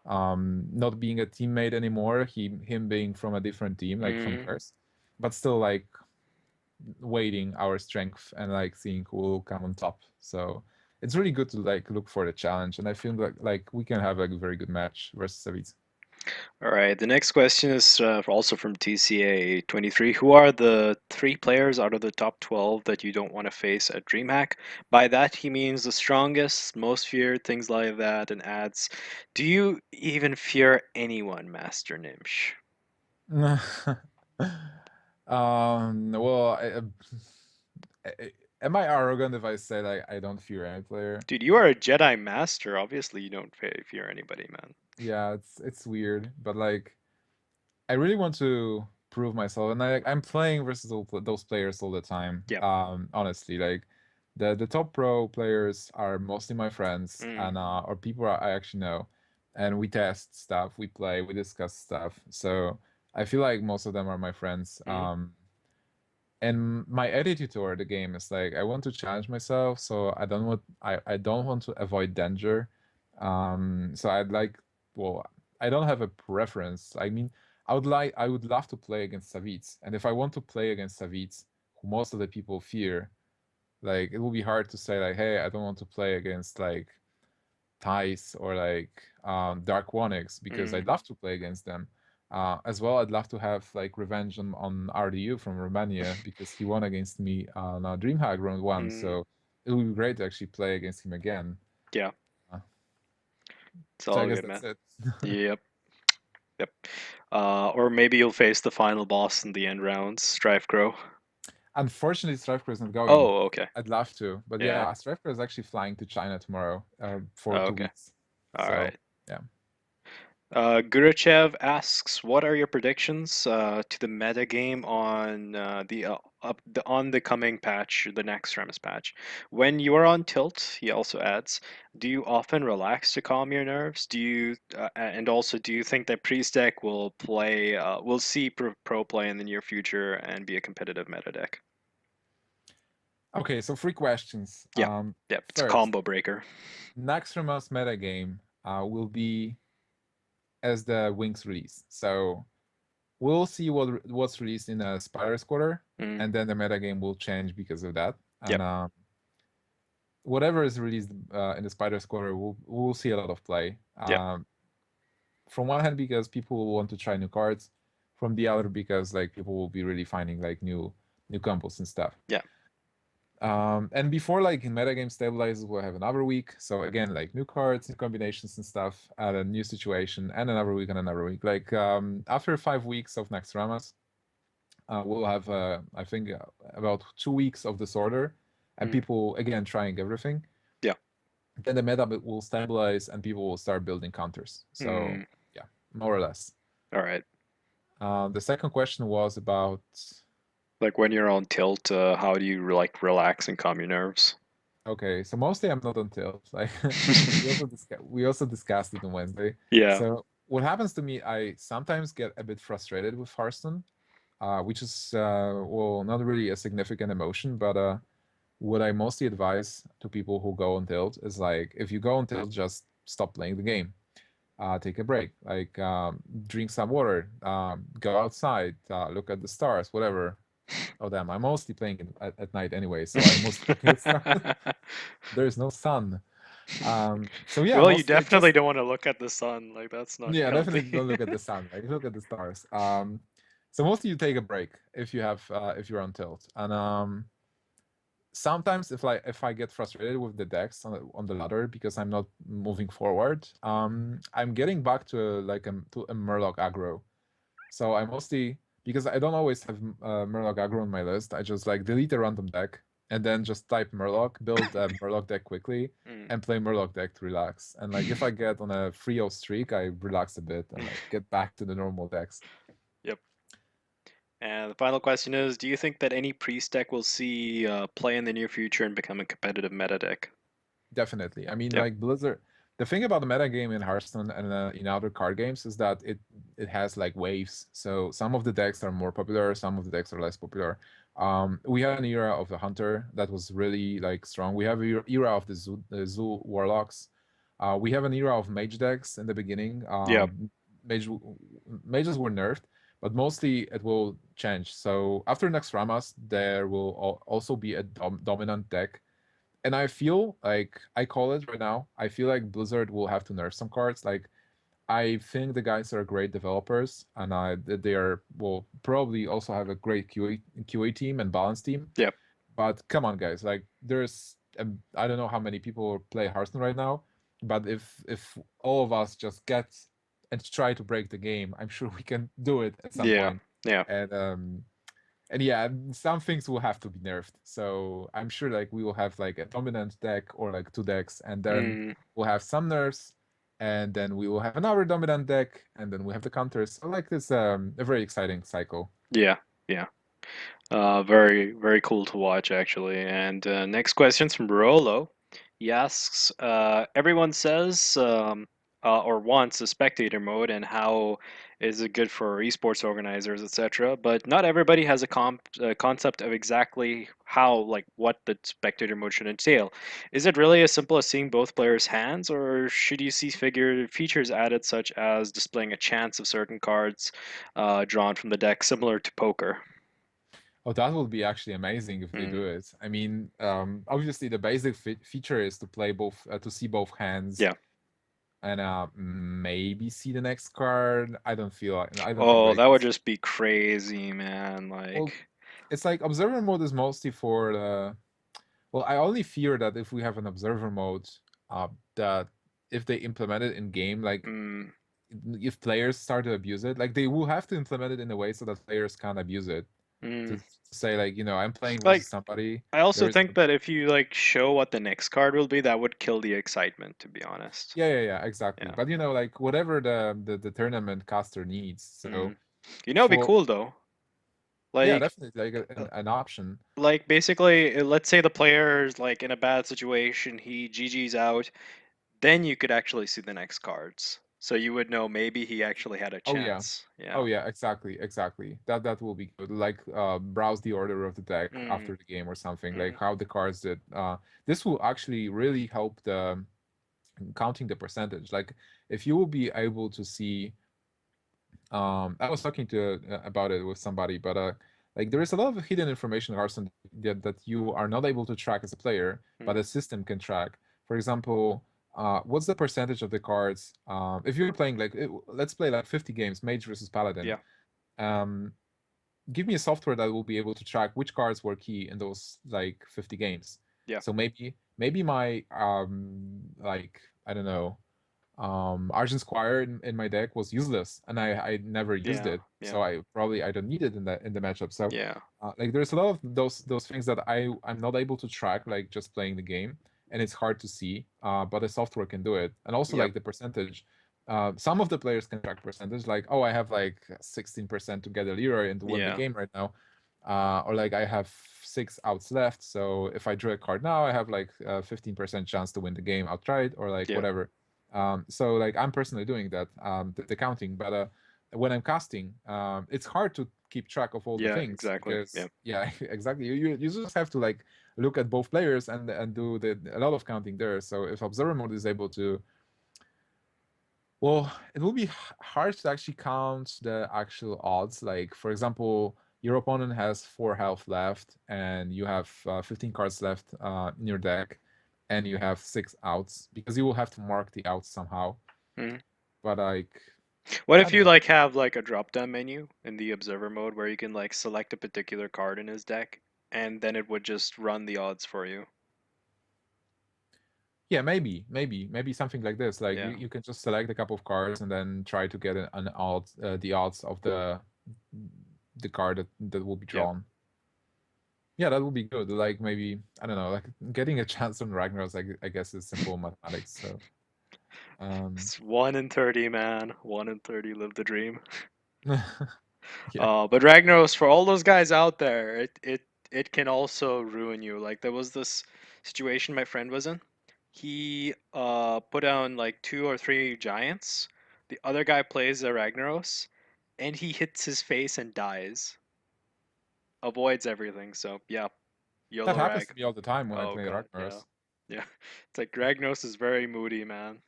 Not being a teammate anymore, him being from a different team, like from Mm, Curse, but still like weighting our strength and like seeing who will come on top. So it's really good to like look for the challenge, and I feel like we can have like a very good match versus Savitz. all right, the next question is also from TCA 23. Who are the three players out of the top 12 that you don't want to face at DreamHack? By that, he means the strongest, most feared, things like that, and adds, do you even fear anyone, Master Nimsh? Well, am I arrogant if I say like I don't fear any player? Dude, you are a Jedi Master. Obviously, you don't fear anybody, man. Yeah, it's weird, but like I really want to prove myself, and I'm playing versus those players all the time. Yeah. Honestly, like the top pro players are mostly my friends Mm, and or people I actually know, and we test stuff, we play, we discuss stuff. So I feel like most of them are my friends. mm, And my attitude toward the game is like I want to challenge myself, so I don't want to avoid danger. So I'd like, well, I don't have a preference. I mean, I would love to play against Savitz, and if I want to play against Savitz, who most of the people fear, like it will be hard to say like, hey, I don't want to play against like Thais or like Dark Onyx because mm, I'd love to play against them. As well, I'd love to have like revenge on RDU from Romania because he won against me on DreamHack round one. Mm, So it would be great to actually play against him again. yeah, Uh, it's so I all guess good, that's man. it. Yep, yep. Or maybe you'll face the final boss in the end rounds, Strife Grow. Unfortunately, Strifecro is not going. Oh, okay. I'd love to, but Yeah. yeah, Strifecro is actually flying to China tomorrow for Oh, two okay. weeks. All So right. yeah. Guruchev asks, "What are your predictions to the meta game on on the coming patch, the next Remus patch? When you are on tilt," he also adds, "do you often relax to calm your nerves? Do you and also do you think that Priest deck will see pro play in the near future and be a competitive meta deck?" Okay, so three questions. Yep, yep, it's a First, combo breaker. next Ramos metagame will be as the Wings release. So we'll see what's released in a Spider's Quarter, Mm, and then the metagame will change because of that. And yep, whatever is released in the Spider's Quarter, we'll see a lot of play. yep, From one hand, because people will want to try new cards. From the other, because like people will be really finding like new combos and stuff. yeah, And before like metagame stabilizes, we'll have another week. So again, like new cards, new combinations and stuff at a new situation, and another week and another week. Like after 5 weeks of next Ramas, we'll have I think about 2 weeks of disorder, and mm, people again trying everything. yeah. Then the meta will stabilize, and people will start building counters. So Mm, yeah, more or less. all right. The second question was about. Like when you're on tilt, how do you like relax and calm your nerves? Okay, so mostly I'm not on tilt. Like we also discussed it on Wednesday. Yeah, So what happens to me, I sometimes get a bit frustrated with Hearthstone, which is well not really a significant emotion, but what I mostly advise to people who go on tilt is like if you go on tilt, just stop playing the game. Take a break, like drink some water, go outside, look at the stars, whatever. Oh damn, I'm mostly playing at night anyway, so I'm mostly looking at stars. There's no sun. So yeah, well, you mostly like definitely just don't want to look at the sun. Like that's not yeah, definitely healthy. don't look at the sun. Like look at the stars. So mostly you take a break if you're on tilt, and sometimes if I get frustrated with the decks on the ladder because I'm not moving forward, I'm getting back to a Murloc aggro. So I mostly because I don't always have Murloc aggro on my list. I just like delete a random deck and then just type Murloc, build a Murloc deck quickly, Mm. and play Murloc deck to relax. And like if I get on a 3-0 streak, I relax a bit and like get back to the normal decks. Yep. And the final question is, do you think that any priest deck will see play in the near future and become a competitive meta deck? Definitely. I mean, Yep. like Blizzard. The thing about the meta game in Hearthstone and in other card games is that it has like waves. So some of the decks are more popular, some of the decks are less popular. We had an era of the Hunter that was really like strong. We have an era of the Zoo Warlocks. We have an era of Mage decks in the beginning. Yep. Mage, Mages were nerfed, but mostly it will change. So after next Ramas, there will also be a dominant deck, and I feel like I call it right now. I feel like Blizzard will have to nerf some cards. Like I think the guys are great developers, and they are will probably also have a great QA team and balance team. Yep. But come on, guys! Like there's I don't know how many people play Hearthstone right now, but if all of us just get and try to break the game, I'm sure we can do it at some Yeah. point. Yeah. And yeah, some things will have to be nerfed. So I'm sure like we will have like a dominant deck or like two decks, and then Mm, we'll have some nerfs, and then we will have another dominant deck, and then we have the counters. So like this a very exciting cycle. yeah. Yeah. Very, very cool to watch, actually. And next question's from Rolo. He asks, everyone says or wants a spectator mode, and how is it good for esports organizers, etc. But not everybody has a concept of exactly how, like, what the spectator mode should entail. Is it really as simple as seeing both players' hands, or should you see features added, such as displaying a chance of certain cards drawn from the deck, similar to poker? Oh, that would be actually amazing if they Mm, do it. I mean, obviously the basic feature is to play both, to see both hands. yeah. and maybe see the next card. I don't feel Oh, very that would confident. just be crazy, man. Well, Like, it's like observer mode is mostly for the. Well, I only fear that if we have an observer mode, that if they implement it in game, like mm, if players start to abuse it, like they will have to implement it in a way so that players can't abuse it. mm. To say like, I'm playing versus Like, somebody. I also There is think that if you like show what the next card will be, that would kill the excitement, to be honest. yeah, exactly. Yeah. But like whatever the tournament caster needs. So Mm. It'd be for cool though. yeah, Like, definitely like uh, an option. like basically, let's say the player's like in a bad situation, he GG's out, then you could actually see the next cards. So you would know maybe he actually had a Oh yeah. chance. Oh Yeah. yeah, exactly. That will be good. Like browse the order of the deck Mm, after the game or something. Like mm, how the cards did. This will actually really help the counting the percentage. Like if you will be able to see, I was talking to about it with somebody, but like there is a lot of hidden information in Hearthstone that you are not able to track as a player, but mm. the system can track. For example, what's the percentage of the cards? If you're playing like let's play like 50 games, Mage versus Paladin. Yeah. Um, Give me a software that will be able to track which cards were key in those like 50 games. Yeah. So maybe my like I don't know, Argent Squire in my deck was useless, and I never used Yeah. it, Yeah. so I don't need it in the matchup. So Yeah. like there's a lot of those things that I'm not able to track like just playing the game, and it's hard to see. But the software can do it, and also Yep. like the percentage. Some of the players can track percentage, like oh I have like 16% to get a Leroy and to win the Yeah. game right now, or like I have 6 outs left, so if I draw a card now, I have like 15% chance to win the game outright, or like Yeah. whatever. So like I'm personally doing that, the counting, but when I'm casting, it's hard to keep track of all the Yeah. things Exactly. Yeah. because yeah, exactly. You just have to like look at both players and do a lot of counting there. So if observer mode is able to, well, it will be hard to actually count the actual odds. Like for example, your opponent has 4 health left, and you have 15 cards left in your deck, and you have 6 outs because you will have to mark the outs somehow. Mhm. But like What I if don't you know. like have like a drop down menu in the observer mode where you can like select a particular card in his deck and then it would just run the odds for you? Yeah, maybe something like this. Like Yeah. you can just select a couple of cards and then try to get an odds, the odds of the card that will be Yeah. drawn. Yeah, that would be good. Like maybe I don't know, like getting a chance on Ragnaros. I guess is simple mathematics. So um, It's 1 in 30, man. 1 in 30, live the dream. yeah. But Ragnaros, for all those guys out there, it can also ruin you. Like there was this situation my friend was in. He put down like 2 or 3 giants. The other guy plays a Ragnaros, and he hits his face and dies. Avoids everything. So yeah, That YOLO happens to Rag. me all the time when I Oh play god, yeah, Ragnaros. yeah. It's like Ragnaros is very moody, man.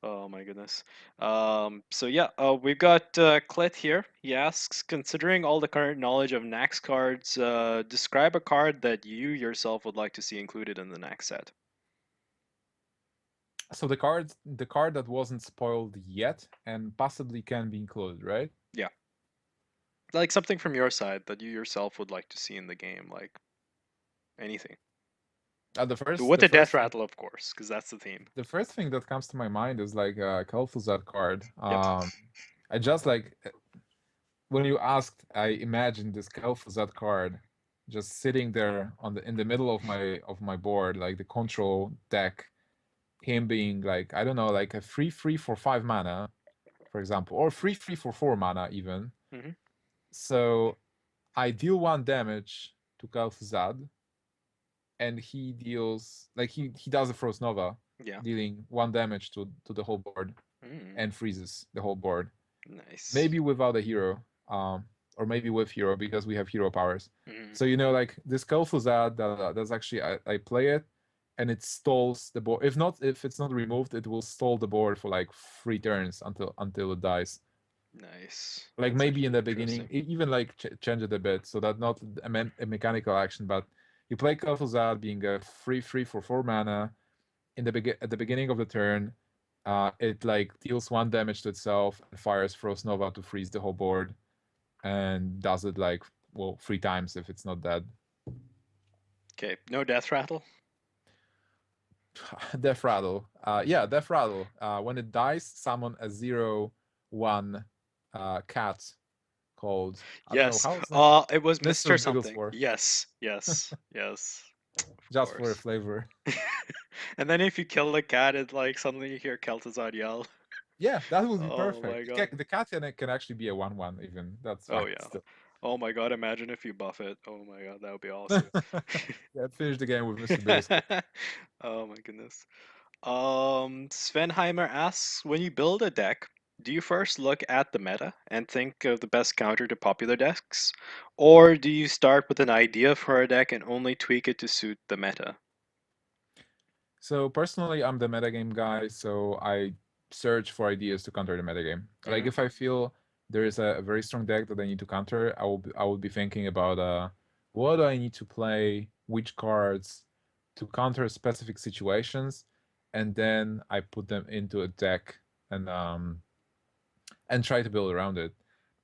Oh my goodness. So yeah, we've got Clet here. He asks, considering all the current knowledge of Nax cards, describe a card that you yourself would like to see included in the Nax set. So the card that wasn't spoiled yet and possibly can be included, right? Yeah, like something from your side that you yourself would like to see in the game, like anything. The first With the the death first thing rattle, of course, because that's the theme. the first thing that comes to my mind is like a Kel'Thuzad card. Yep. I just like when you asked, I imagined this Kel'Thuzad card just sitting there on the in the middle of my board, like the control deck. Him being like I don't know, like a 3/3 for 5 mana, for example, or 3/3 for 4 mana even. Hmm. So I deal 1 damage to Kel'Thuzad, and he deals like he does a Frost Nova, Yeah. dealing 1 damage to the whole board Mm, and freezes the whole board. nice. Maybe without a hero, or maybe with hero because we have hero powers. Mm, So like this Kel'Thuzad, that's actually I play it, and it stalls the board. If it's not removed, it will stall the board for like 3 turns until it dies. nice. Like That's maybe in actually the beginning, interesting. even like change it a bit so that not a mechanical action, but you play Kel'Thuzad being a 3/3 for 4 mana at the beginning of the turn. It like deals 1 damage to itself and fires Frost Nova to freeze the whole board, and does it like, well, 3 times if it's not dead. Okay, no death rattle. Death Rattle. Yeah, Death Rattle. When it dies, summon a 0/1 cat called, I don't know Yes. how it's named. It was Mr. Mr. something. Bigglesworth. Yes, yes, yes. Of Just for a course. flavor. And then if you kill the cat, it like suddenly you hear Kel'Thuzad yell. Yeah, that would be Oh my perfect. god. The cat can actually be a 1/1 even. That's Oh fine yeah. still. Oh my god, imagine if you buff it. Oh my god, that would be awesome. Yeah, finish the game with Mr. Bigglesworth. Oh my goodness. Svenheimer asks, when you build a deck, do you first look at the meta and think of the best counter to popular decks? Or do you start with an idea for a deck and only tweak it to suit the meta? So personally, I'm the metagame guy, so I search for ideas to counter the metagame. Like Yeah. if I feel there is a very strong deck that I need to counter, I will be thinking about what do I need to play, which cards to counter specific situations, and then I put them into a deck and try to build around it.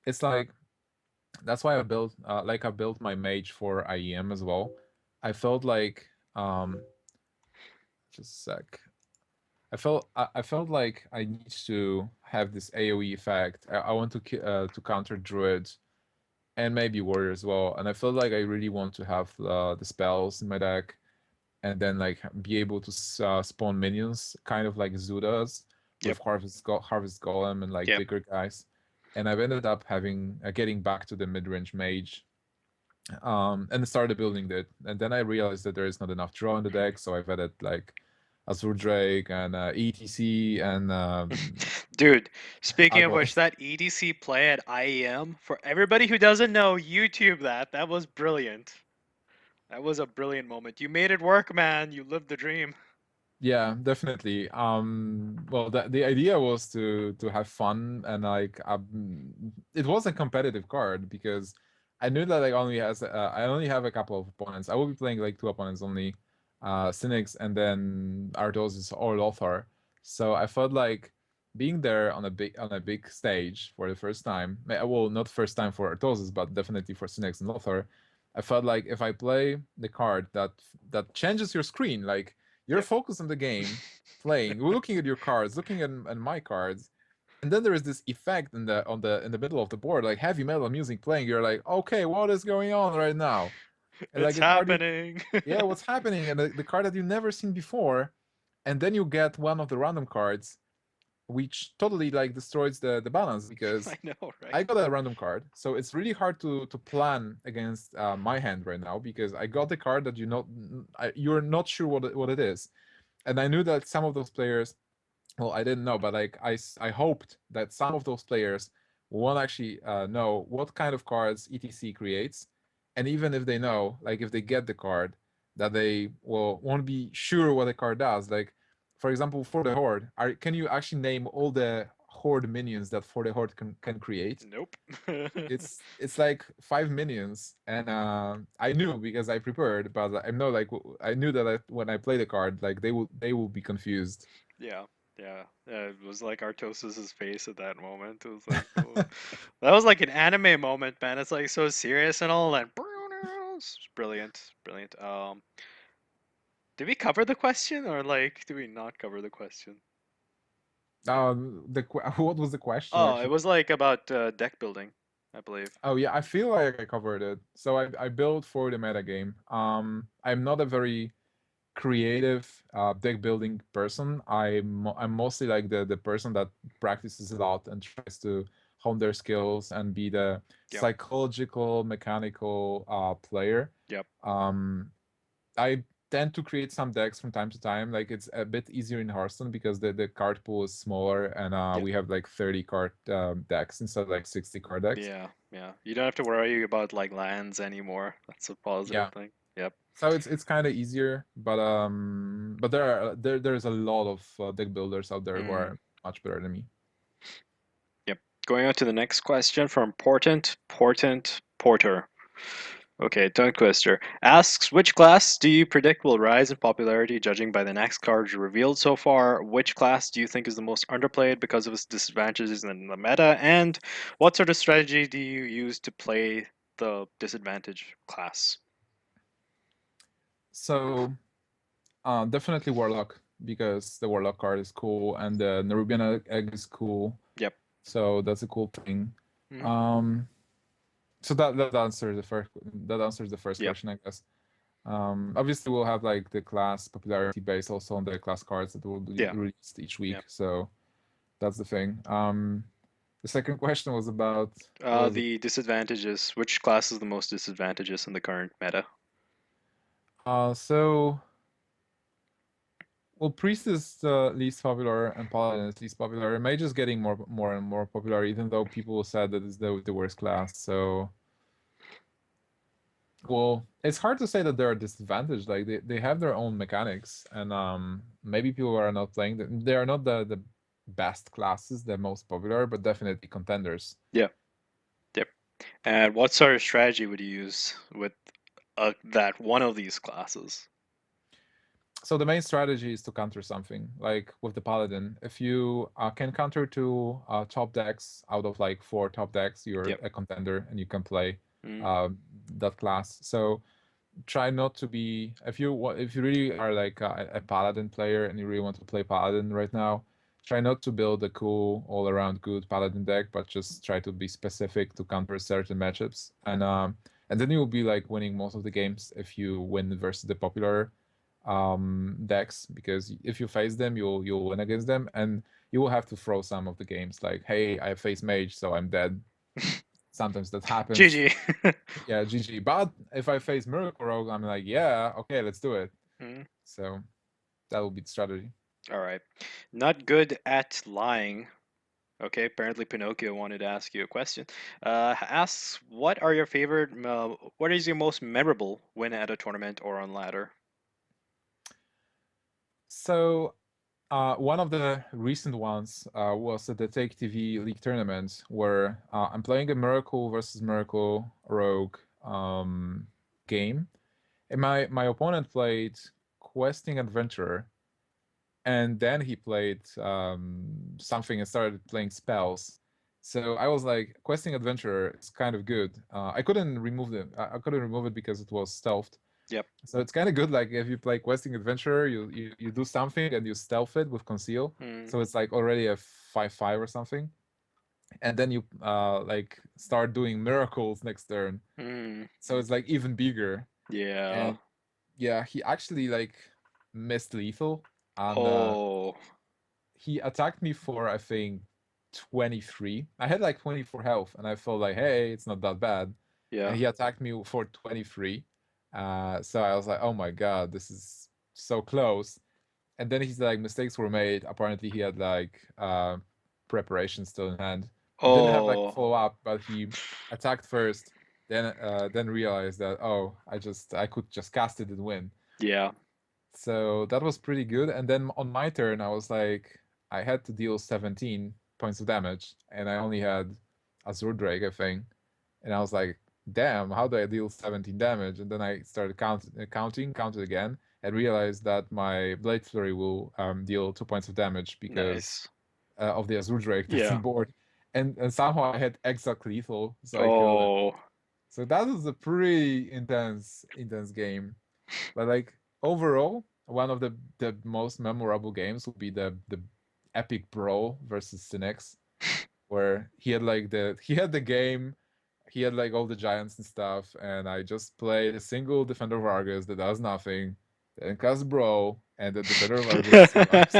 It's like that's why I built my mage for IEM as well. I felt like just a sec. I felt like I need to have this AOE effect. I want to counter druids and maybe warrior as well. And I felt like I really want to have the spells in my deck, and then like be able to spawn minions, kind of like Zoo does with Yep. Harvest Golem and like Yep. bigger guys. And I've ended up having getting back to the mid range mage, and started building it. And then I realized that there is not enough draw in the deck, so I've added like Azure Drake and ETC and Dude, speaking of which, Argos. that EDC play at IEM, for everybody who doesn't know, YouTube that. That was brilliant. That was a brilliant moment. You made it work, man. You lived the dream. Yeah, definitely. Well, the idea was to have fun, and like it was a competitive card because I knew that I only have a couple of opponents. I will be playing like 2 opponents only, Cynics and then Ardosis or Lothar. So I felt like being there on a big stage for the first time. Well, not first time for Ardosis, but definitely for Cynics and Lothar. I felt like if I play the card that changes your screen, like you're Yep. focused on the game, playing, looking at your cards, looking at my cards, and then there is this effect in the middle of the board, like heavy metal music playing. You're like, okay, what is going on right now? And like It's a card you, happening. yeah, what's happening? And the card that you've never seen before, and then you get one of the random cards, which totally like destroys the balance I because know, right? I got a random card, so it's really hard to plan against my hand right now because I got the card that you're not sure what it is, and I knew that some of those players, well, I didn't know, but like I hoped that some of those players won't actually know what kind of cards ETC creates, and even if they know, like if they get the card, that they won't be sure what the card does. Like, for example, for the Horde, can you actually name all the Horde minions that for the Horde can create? Nope. It's like 5 minions, and I knew because I prepared, but I know like I knew that when I play the card, like they will be confused. Yeah, yeah. It was like Artosis's face at that moment. It was like, oh. That was like an anime moment, man. It's like so serious and all, and it's brilliant, brilliant. Did we cover the question or like did we not cover the question? What was the question Oh, it actually? was like about deck building, I believe. Oh yeah, I feel like I covered it. So I built for the metagame. I'm not a very creative deck building person. I'm mostly like the person that practices a lot and tries to hone their skills and be the Yep, psychological, mechanical player. yep, Um, I tend to create some decks from time to time. Like it's a bit easier in Hearthstone because the card pool is smaller and yep. we have like 30 card decks instead of like 60 card decks. Yeah, yeah. You don't have to worry about like lands anymore. That's a positive Yeah. thing. Yep. So it's kind of easier, but there's a lot of deck builders out there who Mm, are much better than me. yep. Going on to the next question from Portent Porter. Okay, Tongue Twister asks, which class do you predict will rise in popularity judging by the next cards revealed so far? Which class do you think is the most underplayed because of its disadvantages in the meta? And what sort of strategy do you use to play the disadvantage class? So definitely Warlock, because the Warlock card is cool and the Nerubian egg is cool. Yep. So that's a cool thing. Mhm. Um, so that answers the first Yep. question, I guess. Obviously, we'll have like the class popularity based also on the class cards that will be Yeah. released each week. Yep. So that's the thing. The second question was about what was it? The disadvantages. Which class is the most disadvantageous in the current meta? So well, priest is the least popular and paladin is least popular. Mage is getting more and more popular, even though people said that it's the worst class. So well, it's hard to say that they're a disadvantage. Like they have their own mechanics, and maybe people are not playing them. They are not the best classes, the most popular, but definitely contenders. Yeah. Yep. And what sort of strategy would you use with that one of these classes? So the main strategy is to counter something. Like with the paladin, if you can counter two top decks out of like four top decks, you're Yep. a contender and you can play Mm, uh, that class. So try not to be if you really are like a paladin player and you really want to play paladin right now, try not to build a cool all around good paladin deck, but just try to be specific to counter certain matchups, and then you'll be like winning most of the games if you win versus the popular decks, because if you face them, you'll win against them, and you will have to throw some of the games like, hey, I face mage, so I'm dead. Sometimes that happens. GG. Yeah, GG. But if I face Miracle Rogue, I'm like, yeah, okay, let's do it. Mm, So that will be the strategy. all right. Not good at lying. Okay, apparently Pinocchio wanted to ask you a question. Asks, what is your most memorable win at a tournament or on ladder? So one of the recent ones was at the Take TV League tournament where I'm playing a Miracle versus Miracle Rogue game. And my opponent played Questing Adventurer, and then he played something and started playing spells. So I was like, questing adventurer is kind of good. I couldn't remove it. I couldn't remove it because it was stealthed. Yep. So it's kind of good. Like if you play questing adventurer, you do something and you stealth it with conceal. Mm, So it's like already a 5/5 or something. And then you like start doing miracles next turn. mm, So it's like even bigger. yeah. And yeah, he actually like missed lethal, and Oh, he attacked me for I think 23. I had like 24 health, and I felt like, hey, it's not that bad. And yeah. he attacked me for 23. So I was like, oh my god, this is so close. And then he's like, mistakes were made. Apparently, he had like preparation still in hand. Didn't have like Oh, follow up, but he attacked first. Then realized that, oh, I could just cast it and win. yeah. So that was pretty good. And then on my turn, I was like, I had to deal 17 points of damage, and I only had Azure Drake, I think. And I was like, damn, how do I deal 17 damage? And then I started counted again, and realized that my Blade Flurry will deal 2 points of damage because Nice. of the Azure Drake that's Yeah. on board. And somehow I had exact lethal, so I killed him. Oh, So that was a pretty intense game. But like overall, one of the most memorable games would be the epic brawl versus Cynics, where he had the game, he had like all the giants and stuff, and I just played a single Defender of Argus that does nothing, then cast brawl, and the Defender of Argus survives.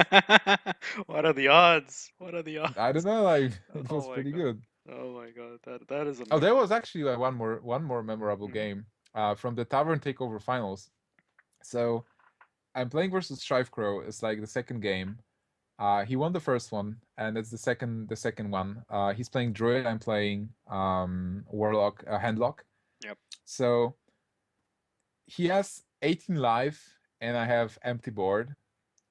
what are the odds? What are the I don't odds? know, like it was Oh my pretty god. good. Oh my god. That is Oh, there amazing. was actually like one more memorable Mhm. game from the Tavern Takeover finals. So I'm playing versus Strife Crow. It's like the second game. He won the first one, and it's the second one. He's playing Druid. I'm playing Warlock, Handlock. Yep. So he has 18 life, and I have empty board.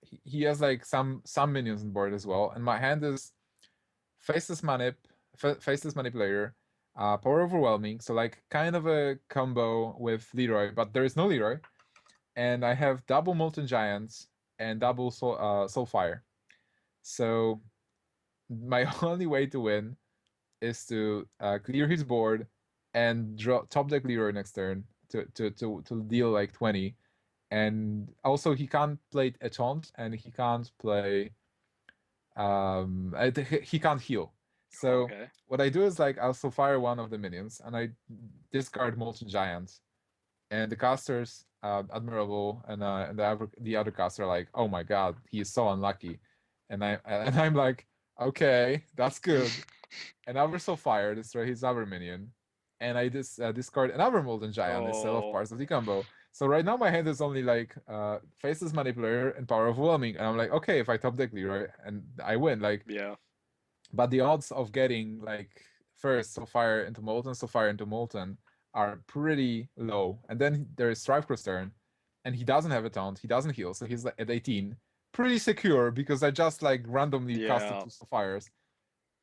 He has like some minions on board as well, and my hand is Faceless Manip, Faceless Manipulator, Power Overwhelming, so like kind of a combo with Leroy, but there is no Leroy. And I have double Molten Giants and double Soulfire. So my only way to win is to clear his board and draw top deck Leroy next turn to deal like 20. And also he can't play a taunt and he can't play he can't heal. So Okay. what I do is like I'll still fire one of the minions and I discard Molten Giant. And the casters, Admirable, and the other caster are like, "Oh my god, he is so unlucky," and I'm like, "Okay, that's good." And I also fire destroy his other minion, and I discard another Molten Giant instead of Oh, parts of the combo. So right now my hand is only like Faceless Manipulator and Power Overwhelming, and I'm like, okay, if I top deck Leroy and I win, like, yeah. but the odds of getting like first Soulfire into Molten, Soulfire into Molten are pretty low. And then there is Strive Cross turn, and he doesn't have a taunt, he doesn't heal, so he's like at 18. Pretty secure because I just like randomly casted Yeah. two Soulfires.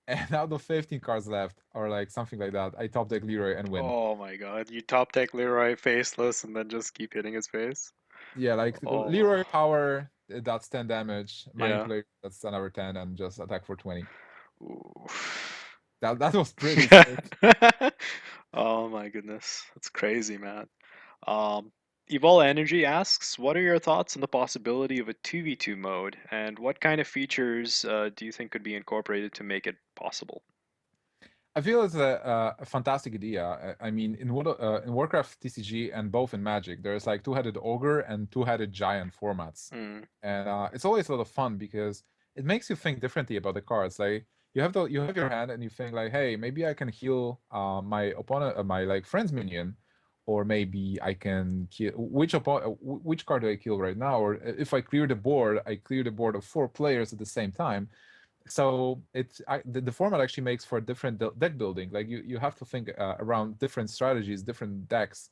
And out of 15 cards left, or like something like that, I top deck Leroy and win. Oh my god. You top deck Leroy faceless and then just keep hitting his face? Yeah, like Oh, Leroy power, that's 10 damage, yeah. manipulate, that's another 10, and just attack for 20. Ooh. That was pretty sick. Oh my goodness. That's crazy, man. Um, Evol Energy asks, what are your thoughts on the possibility of a 2v2 mode, and what kind of features do you think could be incorporated to make it possible? I feel it's a fantastic idea. I mean, in Warcraft TCG and both in Magic, there's like two-headed ogre and two-headed giant formats, Mm, and it's always a lot of fun because it makes you think differently about the cards. Like you have your hand and you think like, hey, maybe I can heal my opponent, my like friend's minion, or maybe I can kill which card do I kill right now, or if I clear the board, I clear the board of four players at the same time. So the format actually makes for different deck building. Like you have to think around different strategies, different decks.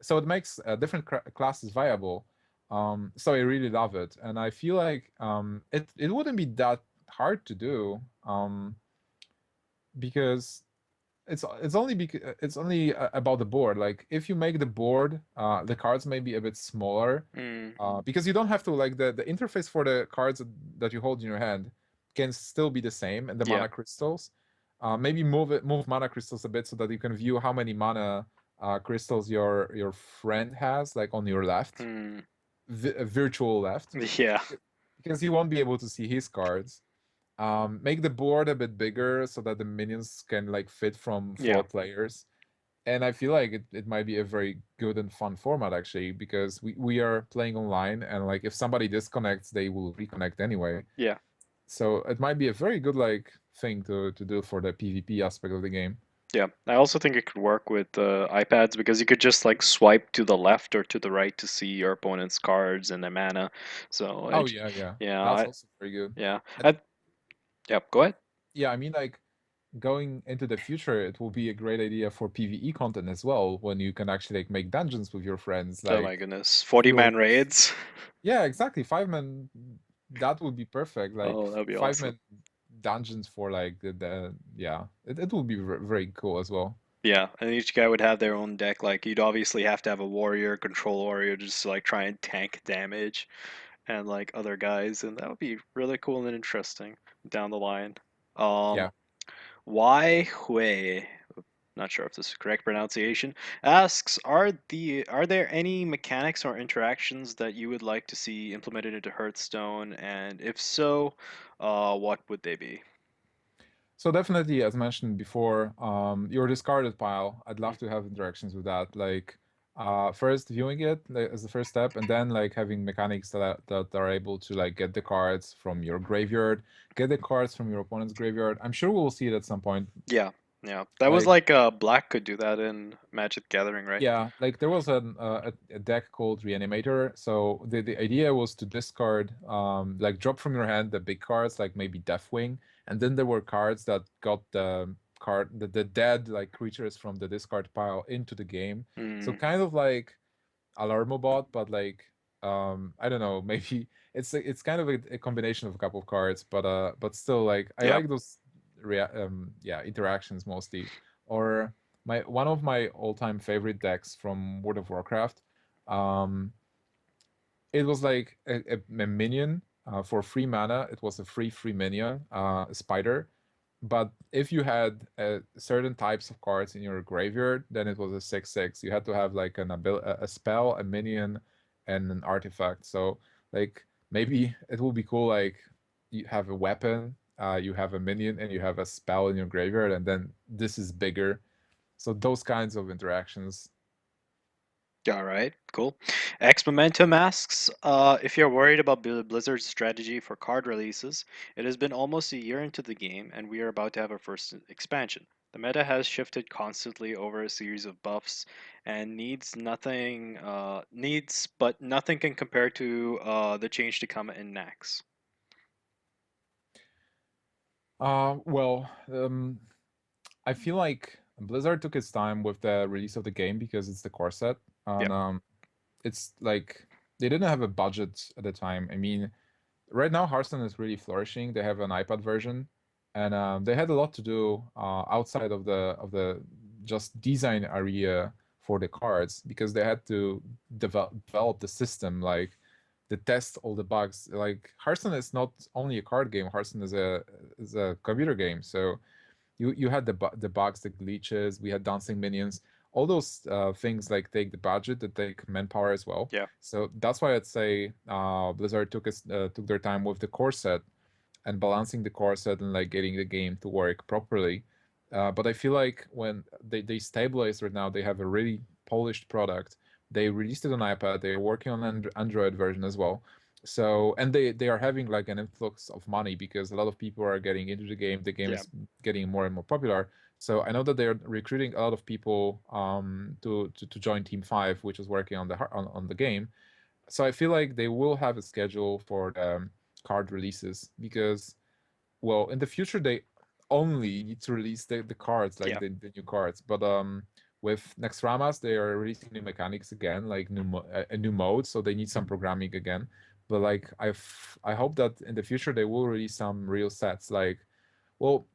So it makes different classes viable. So I really love it, and I feel like it wouldn't be that hard to do because it's only about the board. Like if you make the board, the cards may be a bit smaller, mm, because you don't have to like the interface for the cards that you hold in your hand can still be the same, and the yeah. mana crystals. Maybe move mana crystals a bit so that you can view how many mana crystals your friend has, like on your left, Mm, virtual left, yeah. because you won't be able to see his cards. Make the board a bit bigger so that the minions can like fit from Yeah. four players. And I feel like it might be a very good and fun format actually, because we are playing online and like if somebody disconnects, they will reconnect anyway. Yeah. So it might be a very good like thing to do for the PvP aspect of the game. Yeah. I also think it could work with iPads because you could just like swipe to the left or to the right to see your opponent's cards and their mana. So Oh it, yeah, yeah. yeah, That's also very good. yeah. And Yeah, go ahead. yeah, I mean like going into the future, it will be a great idea for PvE content as well, when you can actually like make dungeons with your friends, Oh my like goodness. 40-man duels. raids. Yeah, exactly. 5 man, that would be perfect. Like Oh, that'd be five awesome. man dungeons for like the yeah, it would be very cool as well. Yeah, and each guy would have their own deck. Like you'd obviously have to have a warrior, control warrior, just to, like try and tank damage, and like other guys, and that would be really cool and interesting down the line. Um, Yeah. Wai Hui, not sure if this is correct pronunciation, asks, are there any mechanics or interactions that you would like to see implemented into Hearthstone, and if so, what would they be? So definitely, as mentioned before, your discarded pile. I'd Mm, love to have interactions with that. Like, first viewing it as the first step, and then like having mechanics that are able to like get the cards from your graveyard, get the cards from your opponent's graveyard. I'm sure we'll see it at some point. yeah, yeah, that was Like, like Black could do that in Magic Gathering, right? yeah, like there was a deck called Reanimator. So the idea was to discard, like drop from your hand the big cards, like maybe Deathwing, and then there were cards that got the dead like creatures from the discard pile into the game. So Mm, kind of like Alarmobot, but like I don't know, maybe it's kind of a combination of a couple of cards, but still like I yeah, like those yeah interactions mostly. Or my one of my all-time favorite decks from World of Warcraft. Um, it was like a minion for free mana. It was a free minion, a spider. But if you had certain types of cards in your graveyard, then it was a 6/6. You had to have like a spell, a minion, and an artifact. So like maybe it will be cool. Like you have a weapon, you have a minion, and you have a spell in your graveyard, and then this is bigger. So those kinds of interactions. All right, cool. X Momentum asks, if you're worried about Blizzard's strategy for card releases, it has been almost a year into the game, and we are about to have our first expansion. The meta has shifted constantly over a series of buffs, and but nothing can compare to the change to come in Nax. Well, I feel like Blizzard took its time with the release of the game because it's the core set, Yeah, and it's like they didn't have a budget at the time. I mean, right now Hearthstone is really flourishing. They have an iPad version, and they had a lot to do outside of the just design area for the cards because they had to develop the system, like to test all the bugs. Like Hearthstone is not only a card game. Hearthstone is a computer game, so you had the bugs, the glitches. We had dancing minions. All those things like take the budget, that take manpower as well. yeah, So that's why I'd say Blizzard took their time with the core set and balancing the core set and like getting the game to work properly. But I feel like when they stabilized right now, they have a really polished product. They released it on iPad. They're working on Android version as well. So and they are having like an influx of money because a lot of people are getting into the game. The game yeah, is getting more and more popular. So I know that they're recruiting a lot of people to join Team Five, which is working on the game. So I feel like they will have a schedule for the card releases because, well, in the future they only need to release the cards, like yeah, the new cards. But with Nextramas, they are releasing new mechanics again, like a new mode, so they need some programming again. But like I hope that in the future they will release some real sets. Like, well,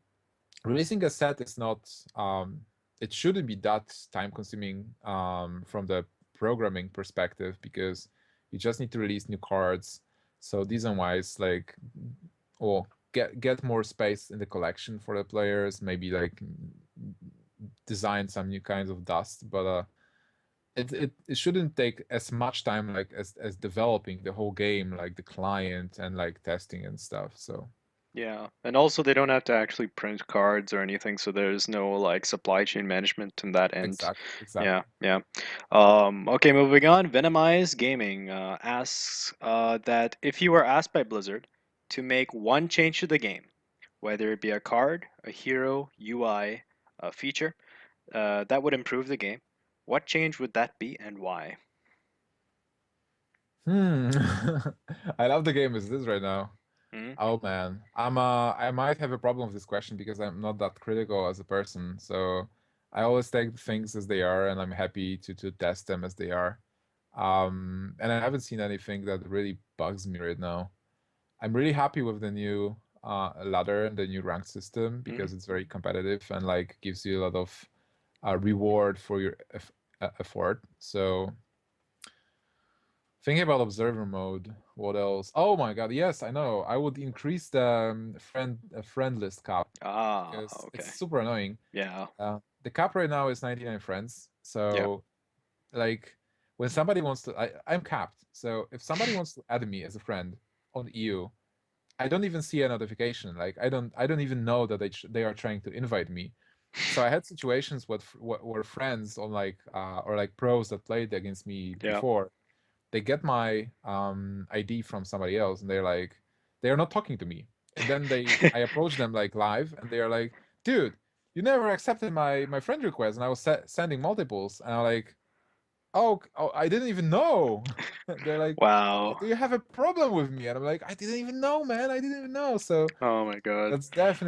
releasing a set is not it shouldn't be that time consuming from the programming perspective because you just need to release new cards. So design wise, like, or get more space in the collection for the players, maybe like design some new kinds of dust. But it shouldn't take as much time like as developing the whole game, like the client and like testing and stuff. So yeah. And also, they don't have to actually print cards or anything, so there's no like supply chain management in that end. Yeah, exactly. yeah. Okay, moving on. Venomize Gaming asks that if you were asked by Blizzard to make one change to the game, whether it be a card, a hero, UI, a feature, that would improve the game, what change would that be and why? Hmm. I love the game as it is right now. Hmm. Oh man, I might have a problem with this question because I'm not that critical as a person. So I always take things as they are, and I'm happy to test them as they are. And I haven't seen anything that really bugs me right now. I'm really happy with the new ladder and the new rank system Hmm. because it's very competitive and like gives you a lot of reward for your effort. So thinking about observer mode, what else? Oh my god, yes, I know. I would increase the friend list cap Ah, because it's okay. super annoying. Yeah. The cap right now is 99 friends. Yeah. So like when somebody wants to, I'm capped. So if somebody wants to add me as a friend on EU, I don't even see a notification. Like I don't even know that they are trying to invite me. So I had situations with where friends on like or like pros that played against me Yeah. before, they get my ID from somebody else, and they are not talking to me. And then I approach them like live, and they are like, "Dude, you never accepted my friend request," and I was sending multiples, and I'm like, "Oh, I didn't even know." They're like, Wow. "Do you have a problem with me?" And I'm like, "I didn't even know, man. I didn't even know." So Oh my god. That is that's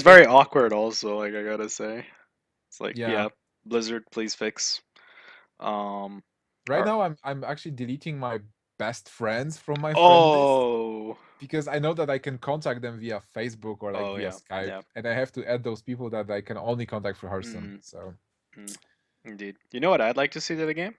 very definitely awkward also, like I gotta say. It's like, yeah. yeah, Blizzard, please fix. Um Right are now, I'm actually deleting my best friends from my friend list oh because I know that I can contact them via Facebook or like oh via yeah, Skype, yeah. and I have to add those people that I can only contact for Hearthstone. Mm. So Mm, indeed. You know what I'd like to see to the game?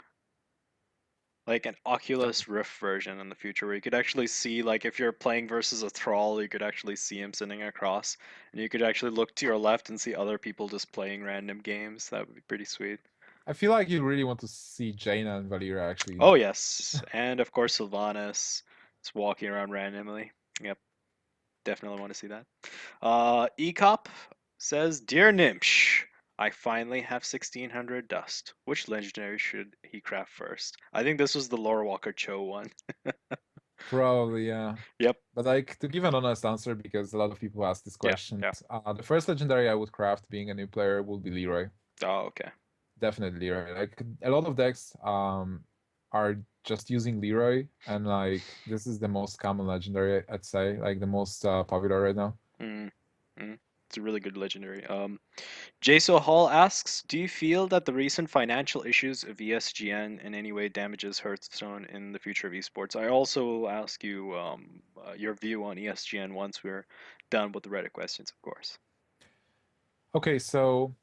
Like an Tell me. Oculus Rift version in the future where you could actually see, like, if you're playing versus a thrall, you could actually see him sitting across, and you could actually look to your left and see other people just playing random games. That would be pretty sweet. I feel like you really want to see Jaina and Valira actually. Oh yes, and of course Sylvanas is walking around randomly. Yep, definitely want to see that. Ecop says, "Dear Gnimsh, I finally have 1600 dust. Which legendary should he craft first?" I think this was the Lore Walker Cho one. Probably, yeah. Yep. But like to give an honest answer, because a lot of people ask this Yeah. question, Yeah. the first legendary I would craft being a new player would be Leroy. Oh, okay. Definitely Leroy. Like a lot of decks are just using Leroy, and like this is the most common legendary, I'd say, like the most popular right now. Mm, mm. It's a really good legendary. Jaso Hall asks, "Do you feel that the recent financial issues of ESGN in any way damages Hearthstone in the future of esports?" I also ask you your view on ESGN once we're done with the Reddit questions, of course. Okay, so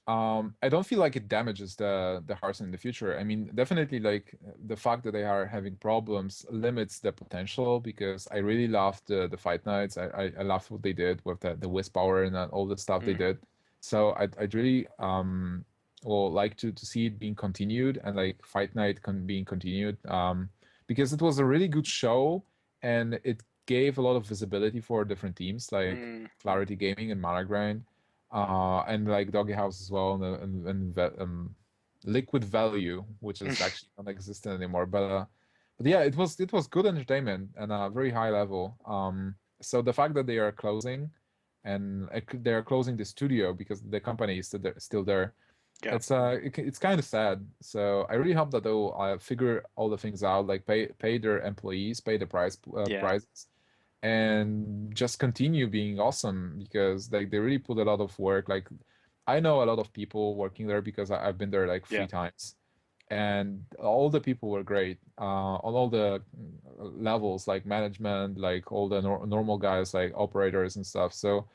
I don't feel like it damages the Hearthstone in the future. I mean, definitely like the fact that they are having problems limits the potential, because I really loved the fight nights. I loved what they did with the Wisp power and all the stuff they Mm, did. So I'd really well like to see it being continued, and like fight night being continued, because it was a really good show, and it gave a lot of visibility for different teams like mm, mm. Clarity Gaming and Mana Grind, and like Doggy House as well, and Liquid Value, which is actually non-existent anymore. But yeah, it was good entertainment and a very high level. So the fact that they are closing, and they are closing the studio because the company is still there, Yeah, it's kind of sad. So I really hope that they'll figure all the things out, like pay their employees, pay the yeah, prices, and just continue being awesome, because like they really put a lot of work. Like I know a lot of people working there because I've been there like yeah, 3 times, and all the people were great on all the levels, like management, like all the normal guys, like operators and stuff. So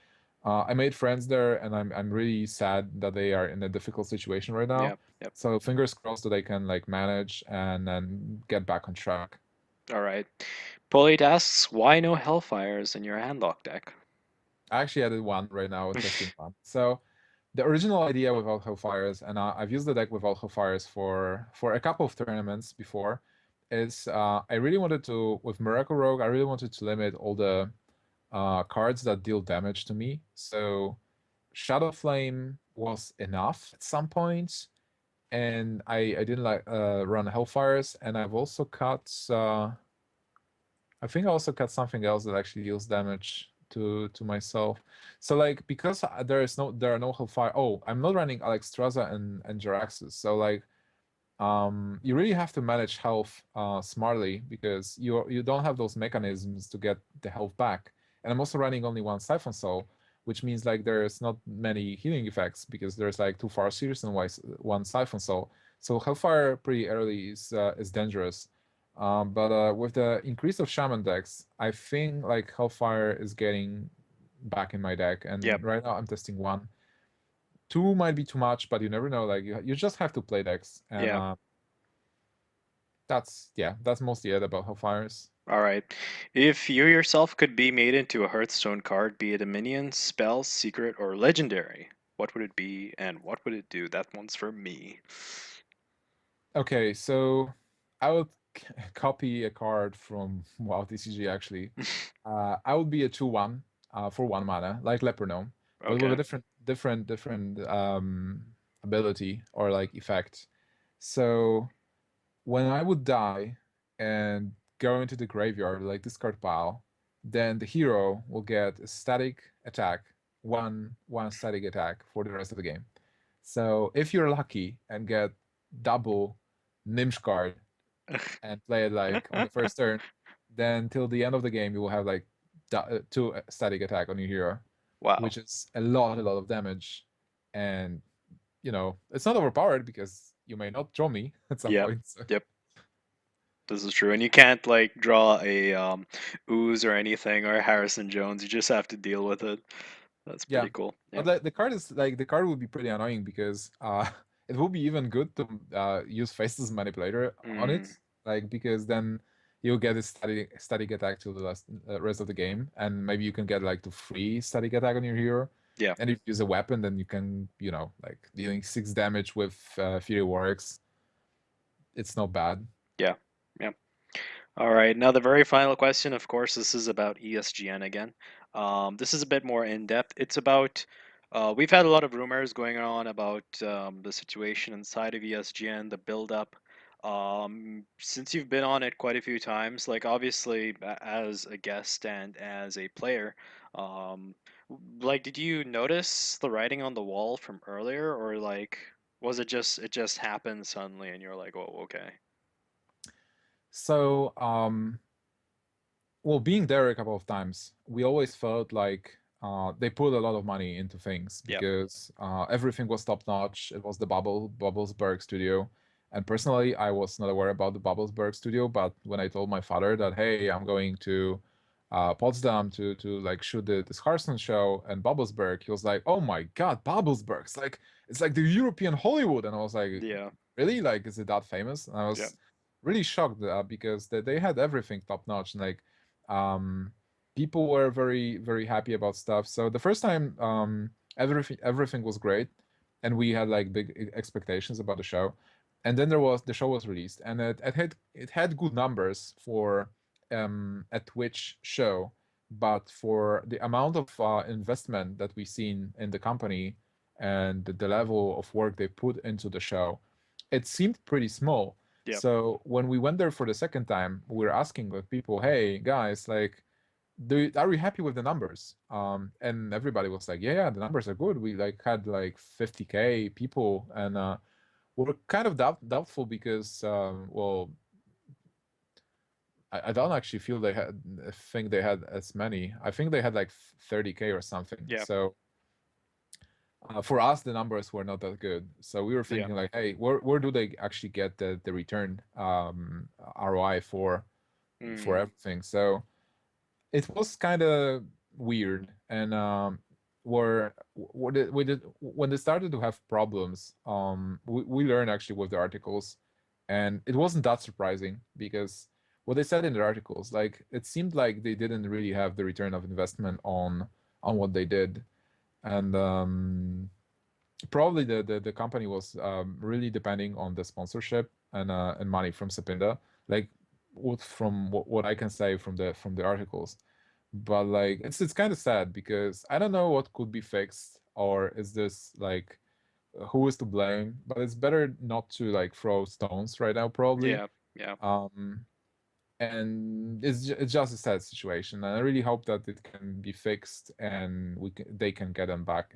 I made friends there, and I'm really sad that they are in a difficult situation right now. yeah, yep. So fingers crossed that they can like manage and then get back on track. All right. Polite asks, "Why no Hellfires in your handlock deck?" I actually added one right now, testing one. So the original idea with Hellfires, and I've used the deck with Hellfires for a couple of tournaments before, is I really wanted to, with Miracle Rogue, I really wanted to limit all the cards that deal damage to me. So Shadow Flame was enough at some points, and I didn't like run Hellfires, and I've also cut I think I also cut something else that actually deals damage to myself. So like because there are no Hellfire. Oh, I'm not running Alexstrasza and Jaraxxus. So like you really have to manage health smartly, because you don't have those mechanisms to get the health back. And I'm also running only one Siphon Soul, which means like there's not many healing effects, because there's like two Farseers and one Siphon Soul. So Hellfire pretty early is dangerous. But with the increase of Shaman decks, I think like Hellfire is getting back in my deck, Yep. and right now I'm testing one. Two might be too much, but you never know. Like you just have to play decks, and Yeah. that's mostly it about Hellfires. All right. If you yourself could be made into a Hearthstone card, be it a minion, spell, secret, or legendary, what would it be and what would it do? That one's for me. Okay, so I would copy a card from WoW TCG actually. I would be a 2/1 for 1 mana, like Leper Gnome, but with a Okay. different ability or like effect. So when I would die and go into the graveyard, like discard pile, then the hero will get a static attack, one static attack for the rest of the game. So if you're lucky and get double Gnimsh card and play it like on the first turn, then till the end of the game you will have like two static attack on your hero, Wow. which is a lot of damage, and it's not overpowered because you may not draw me at some Yep. point. So. Yep. This is true. And you can't like draw a ooze or anything or a Harrison Jones. You just have to deal with it. That's Yeah, pretty cool. but Yep. the card is like the card would be pretty annoying because it will be even good to use faceless manipulator on Mm, it, like because then you'll get a static attack to the rest of the game, and maybe you can get like to free static attack on your hero. yeah, And if you use a weapon, then you can, like dealing 6 damage with Fury Warwick's. It's not bad. yeah, yeah. All right. Now, the very final question, of course, this is about ESGN again. This is a bit more in depth. It's about, we've had a lot of rumors going on about the situation inside of ESGN, the build-up. Since you've been on it quite a few times, like obviously as a guest and as a player, um, like did you notice the writing on the wall from earlier, or like was it just happened suddenly and you're like, oh, okay, So, well, being there a couple of times, we always felt like they put a lot of money into things yep, because everything was top notch. It was the Bubblesburg studio, and personally, I was not aware about the Bubblesburg studio. But when I told my father that, hey, I'm going to Potsdam to like shoot this Hearthstone show and Bubblesburg, he was like, oh my god, Bubblesburg! It's like the European Hollywood, and I was like, yeah, really? Like, is it that famous? And I yeah, was really shocked because they had everything top notch, and like um, people were very very happy about stuff. So the first time, everything was great, and we had like big expectations about the show. And then the show was released, and it had good numbers for a Twitch show, but for the amount of investment that we've seen in the company and the level of work they put into the show, it seemed pretty small. yeah. So when we went there for the second time, we were asking like people, "Hey guys, like, are we happy with the numbers?" And everybody was like, "Yeah, the numbers are good. We like had like 50K people, and we're kind of doubtful because, well, I don't actually feel they had think they had as many. I think they had like 30K or something. Yeah, So for us, the numbers were not that good. So we were yeah, thinking like, hey, where do they actually get the return ROI for mm, everything? So it was kind of weird, and when they started to have problems, we learned actually with the articles, and it wasn't that surprising because what they said in the articles, like it seemed like they didn't really have the return of investment on what they did, and probably the company was really depending on the sponsorship and money from Sapinda, like what I can say from the articles. But like it's kind of sad because I don't know what could be fixed, or is this like who is to blame? But it's better not to like throw stones right now, probably. yeah, yeah, Um, and it's just a sad situation, and I really hope that it can be fixed and they can get them back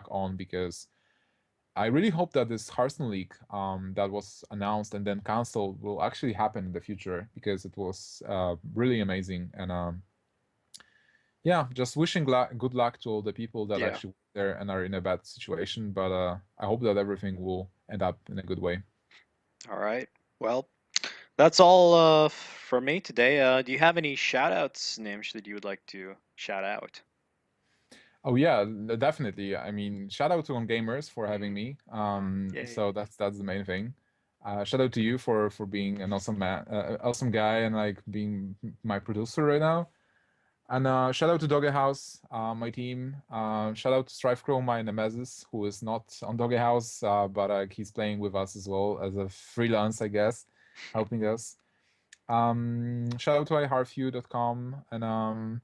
on, because I really hope that this Hearthstone League that was announced and then cancelled will actually happen in the future, because it was really amazing. And yeah, just wishing good luck to all the people that yeah. actually were there and are in a bad situation. But I hope that everything will end up in a good way. All right. Well, that's all for me today. Do you have any shout outs, Nimsh, that you would like to shout out? Oh yeah, definitely. I mean, shout out to onGamers for having Mm, me. yay. So that's the main thing. Shout out to you for being an awesome man, awesome guy, and like being my producer right now. And shout out to Doggy House, my team. Shout out to Strife my Nemesis, who is not on Doggy House, but he's playing with us as well as a freelance, I guess, helping us. Shout out to iHeartView.com,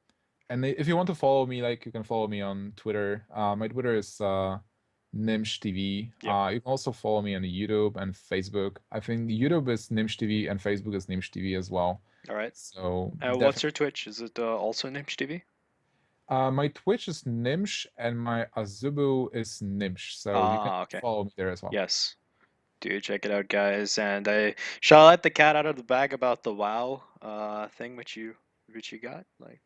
and if you want to follow me, like you can follow me on Twitter. My Twitter is Gnimsh TV. Yep. You can also follow me on YouTube and Facebook. I think YouTube is Gnimsh TV and Facebook is Gnimsh TV as well. All right. So What's your definitely. Twitch? Is it also Nimsh TV? My Twitch is Gnimsh and my Azubu is Gnimsh. So you can Ah, okay. follow me there as well. Yes. Do check it out, guys. And I shall I let the cat out of the bag about the WoW thing which you got. Like,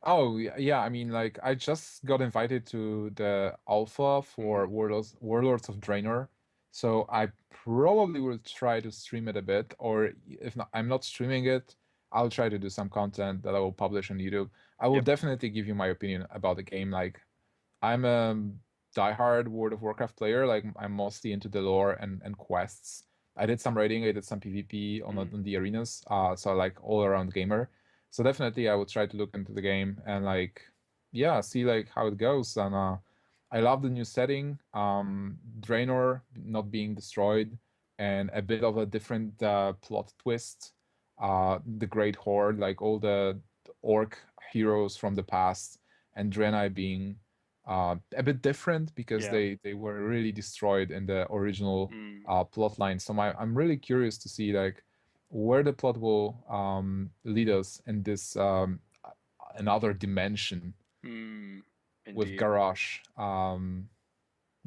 Oh yeah, I mean, like I just got invited to the alpha mm, for Warlords of Draenor, so I probably will try to stream it a bit, or if not, I'm not streaming it, I'll try to do some content that I will publish on YouTube. I will yep. definitely give you my opinion about the game. Like I'm diehard World of Warcraft player. Like I'm mostly into the lore and quests. I did some raiding, I did some PvP Mm. on the arenas. So like all around gamer. So definitely I would try to look into the game and like yeah, see like how it goes. And I love the new setting. Draenor not being destroyed and a bit of a different plot twist. The Great Horde, like all the orc heroes from the past, and Draenei being a bit different because Yeah. they were really destroyed in the original Mm. plot line. So I'm really curious to see like where the plot will lead us in this another dimension Mm. with Indeed. Garrosh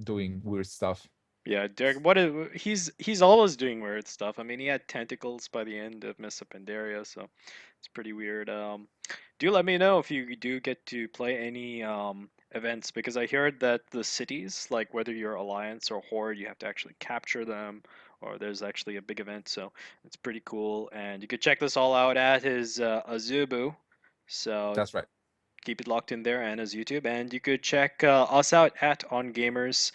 doing weird stuff. Yeah, Derek. What is, he's always doing weird stuff. I mean, he had tentacles by the end of Mists of Pandaria, so it's pretty weird. Do let me know if you do get to play any events, because I heard that the cities, like whether you're Alliance or Horde, you have to actually capture them, or there's actually a big event. So it's pretty cool, and you could check this all out at his Azubu. So That's right. keep it locked in there and his YouTube. And you could check us out at onGamers,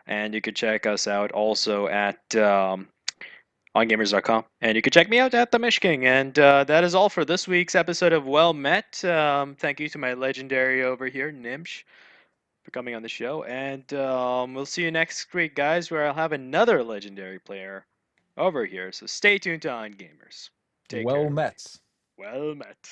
and you could check us out also at ongamers.com. And you could check me out at TheMishKing. And that is all for this week's episode of Well Met. Thank you to my legendary over here, Gnimsh, for coming on the show. And we'll see you next week, guys, where I'll have another legendary player over here. So stay tuned to OnGamers. Take care, Well everybody. met. Well met.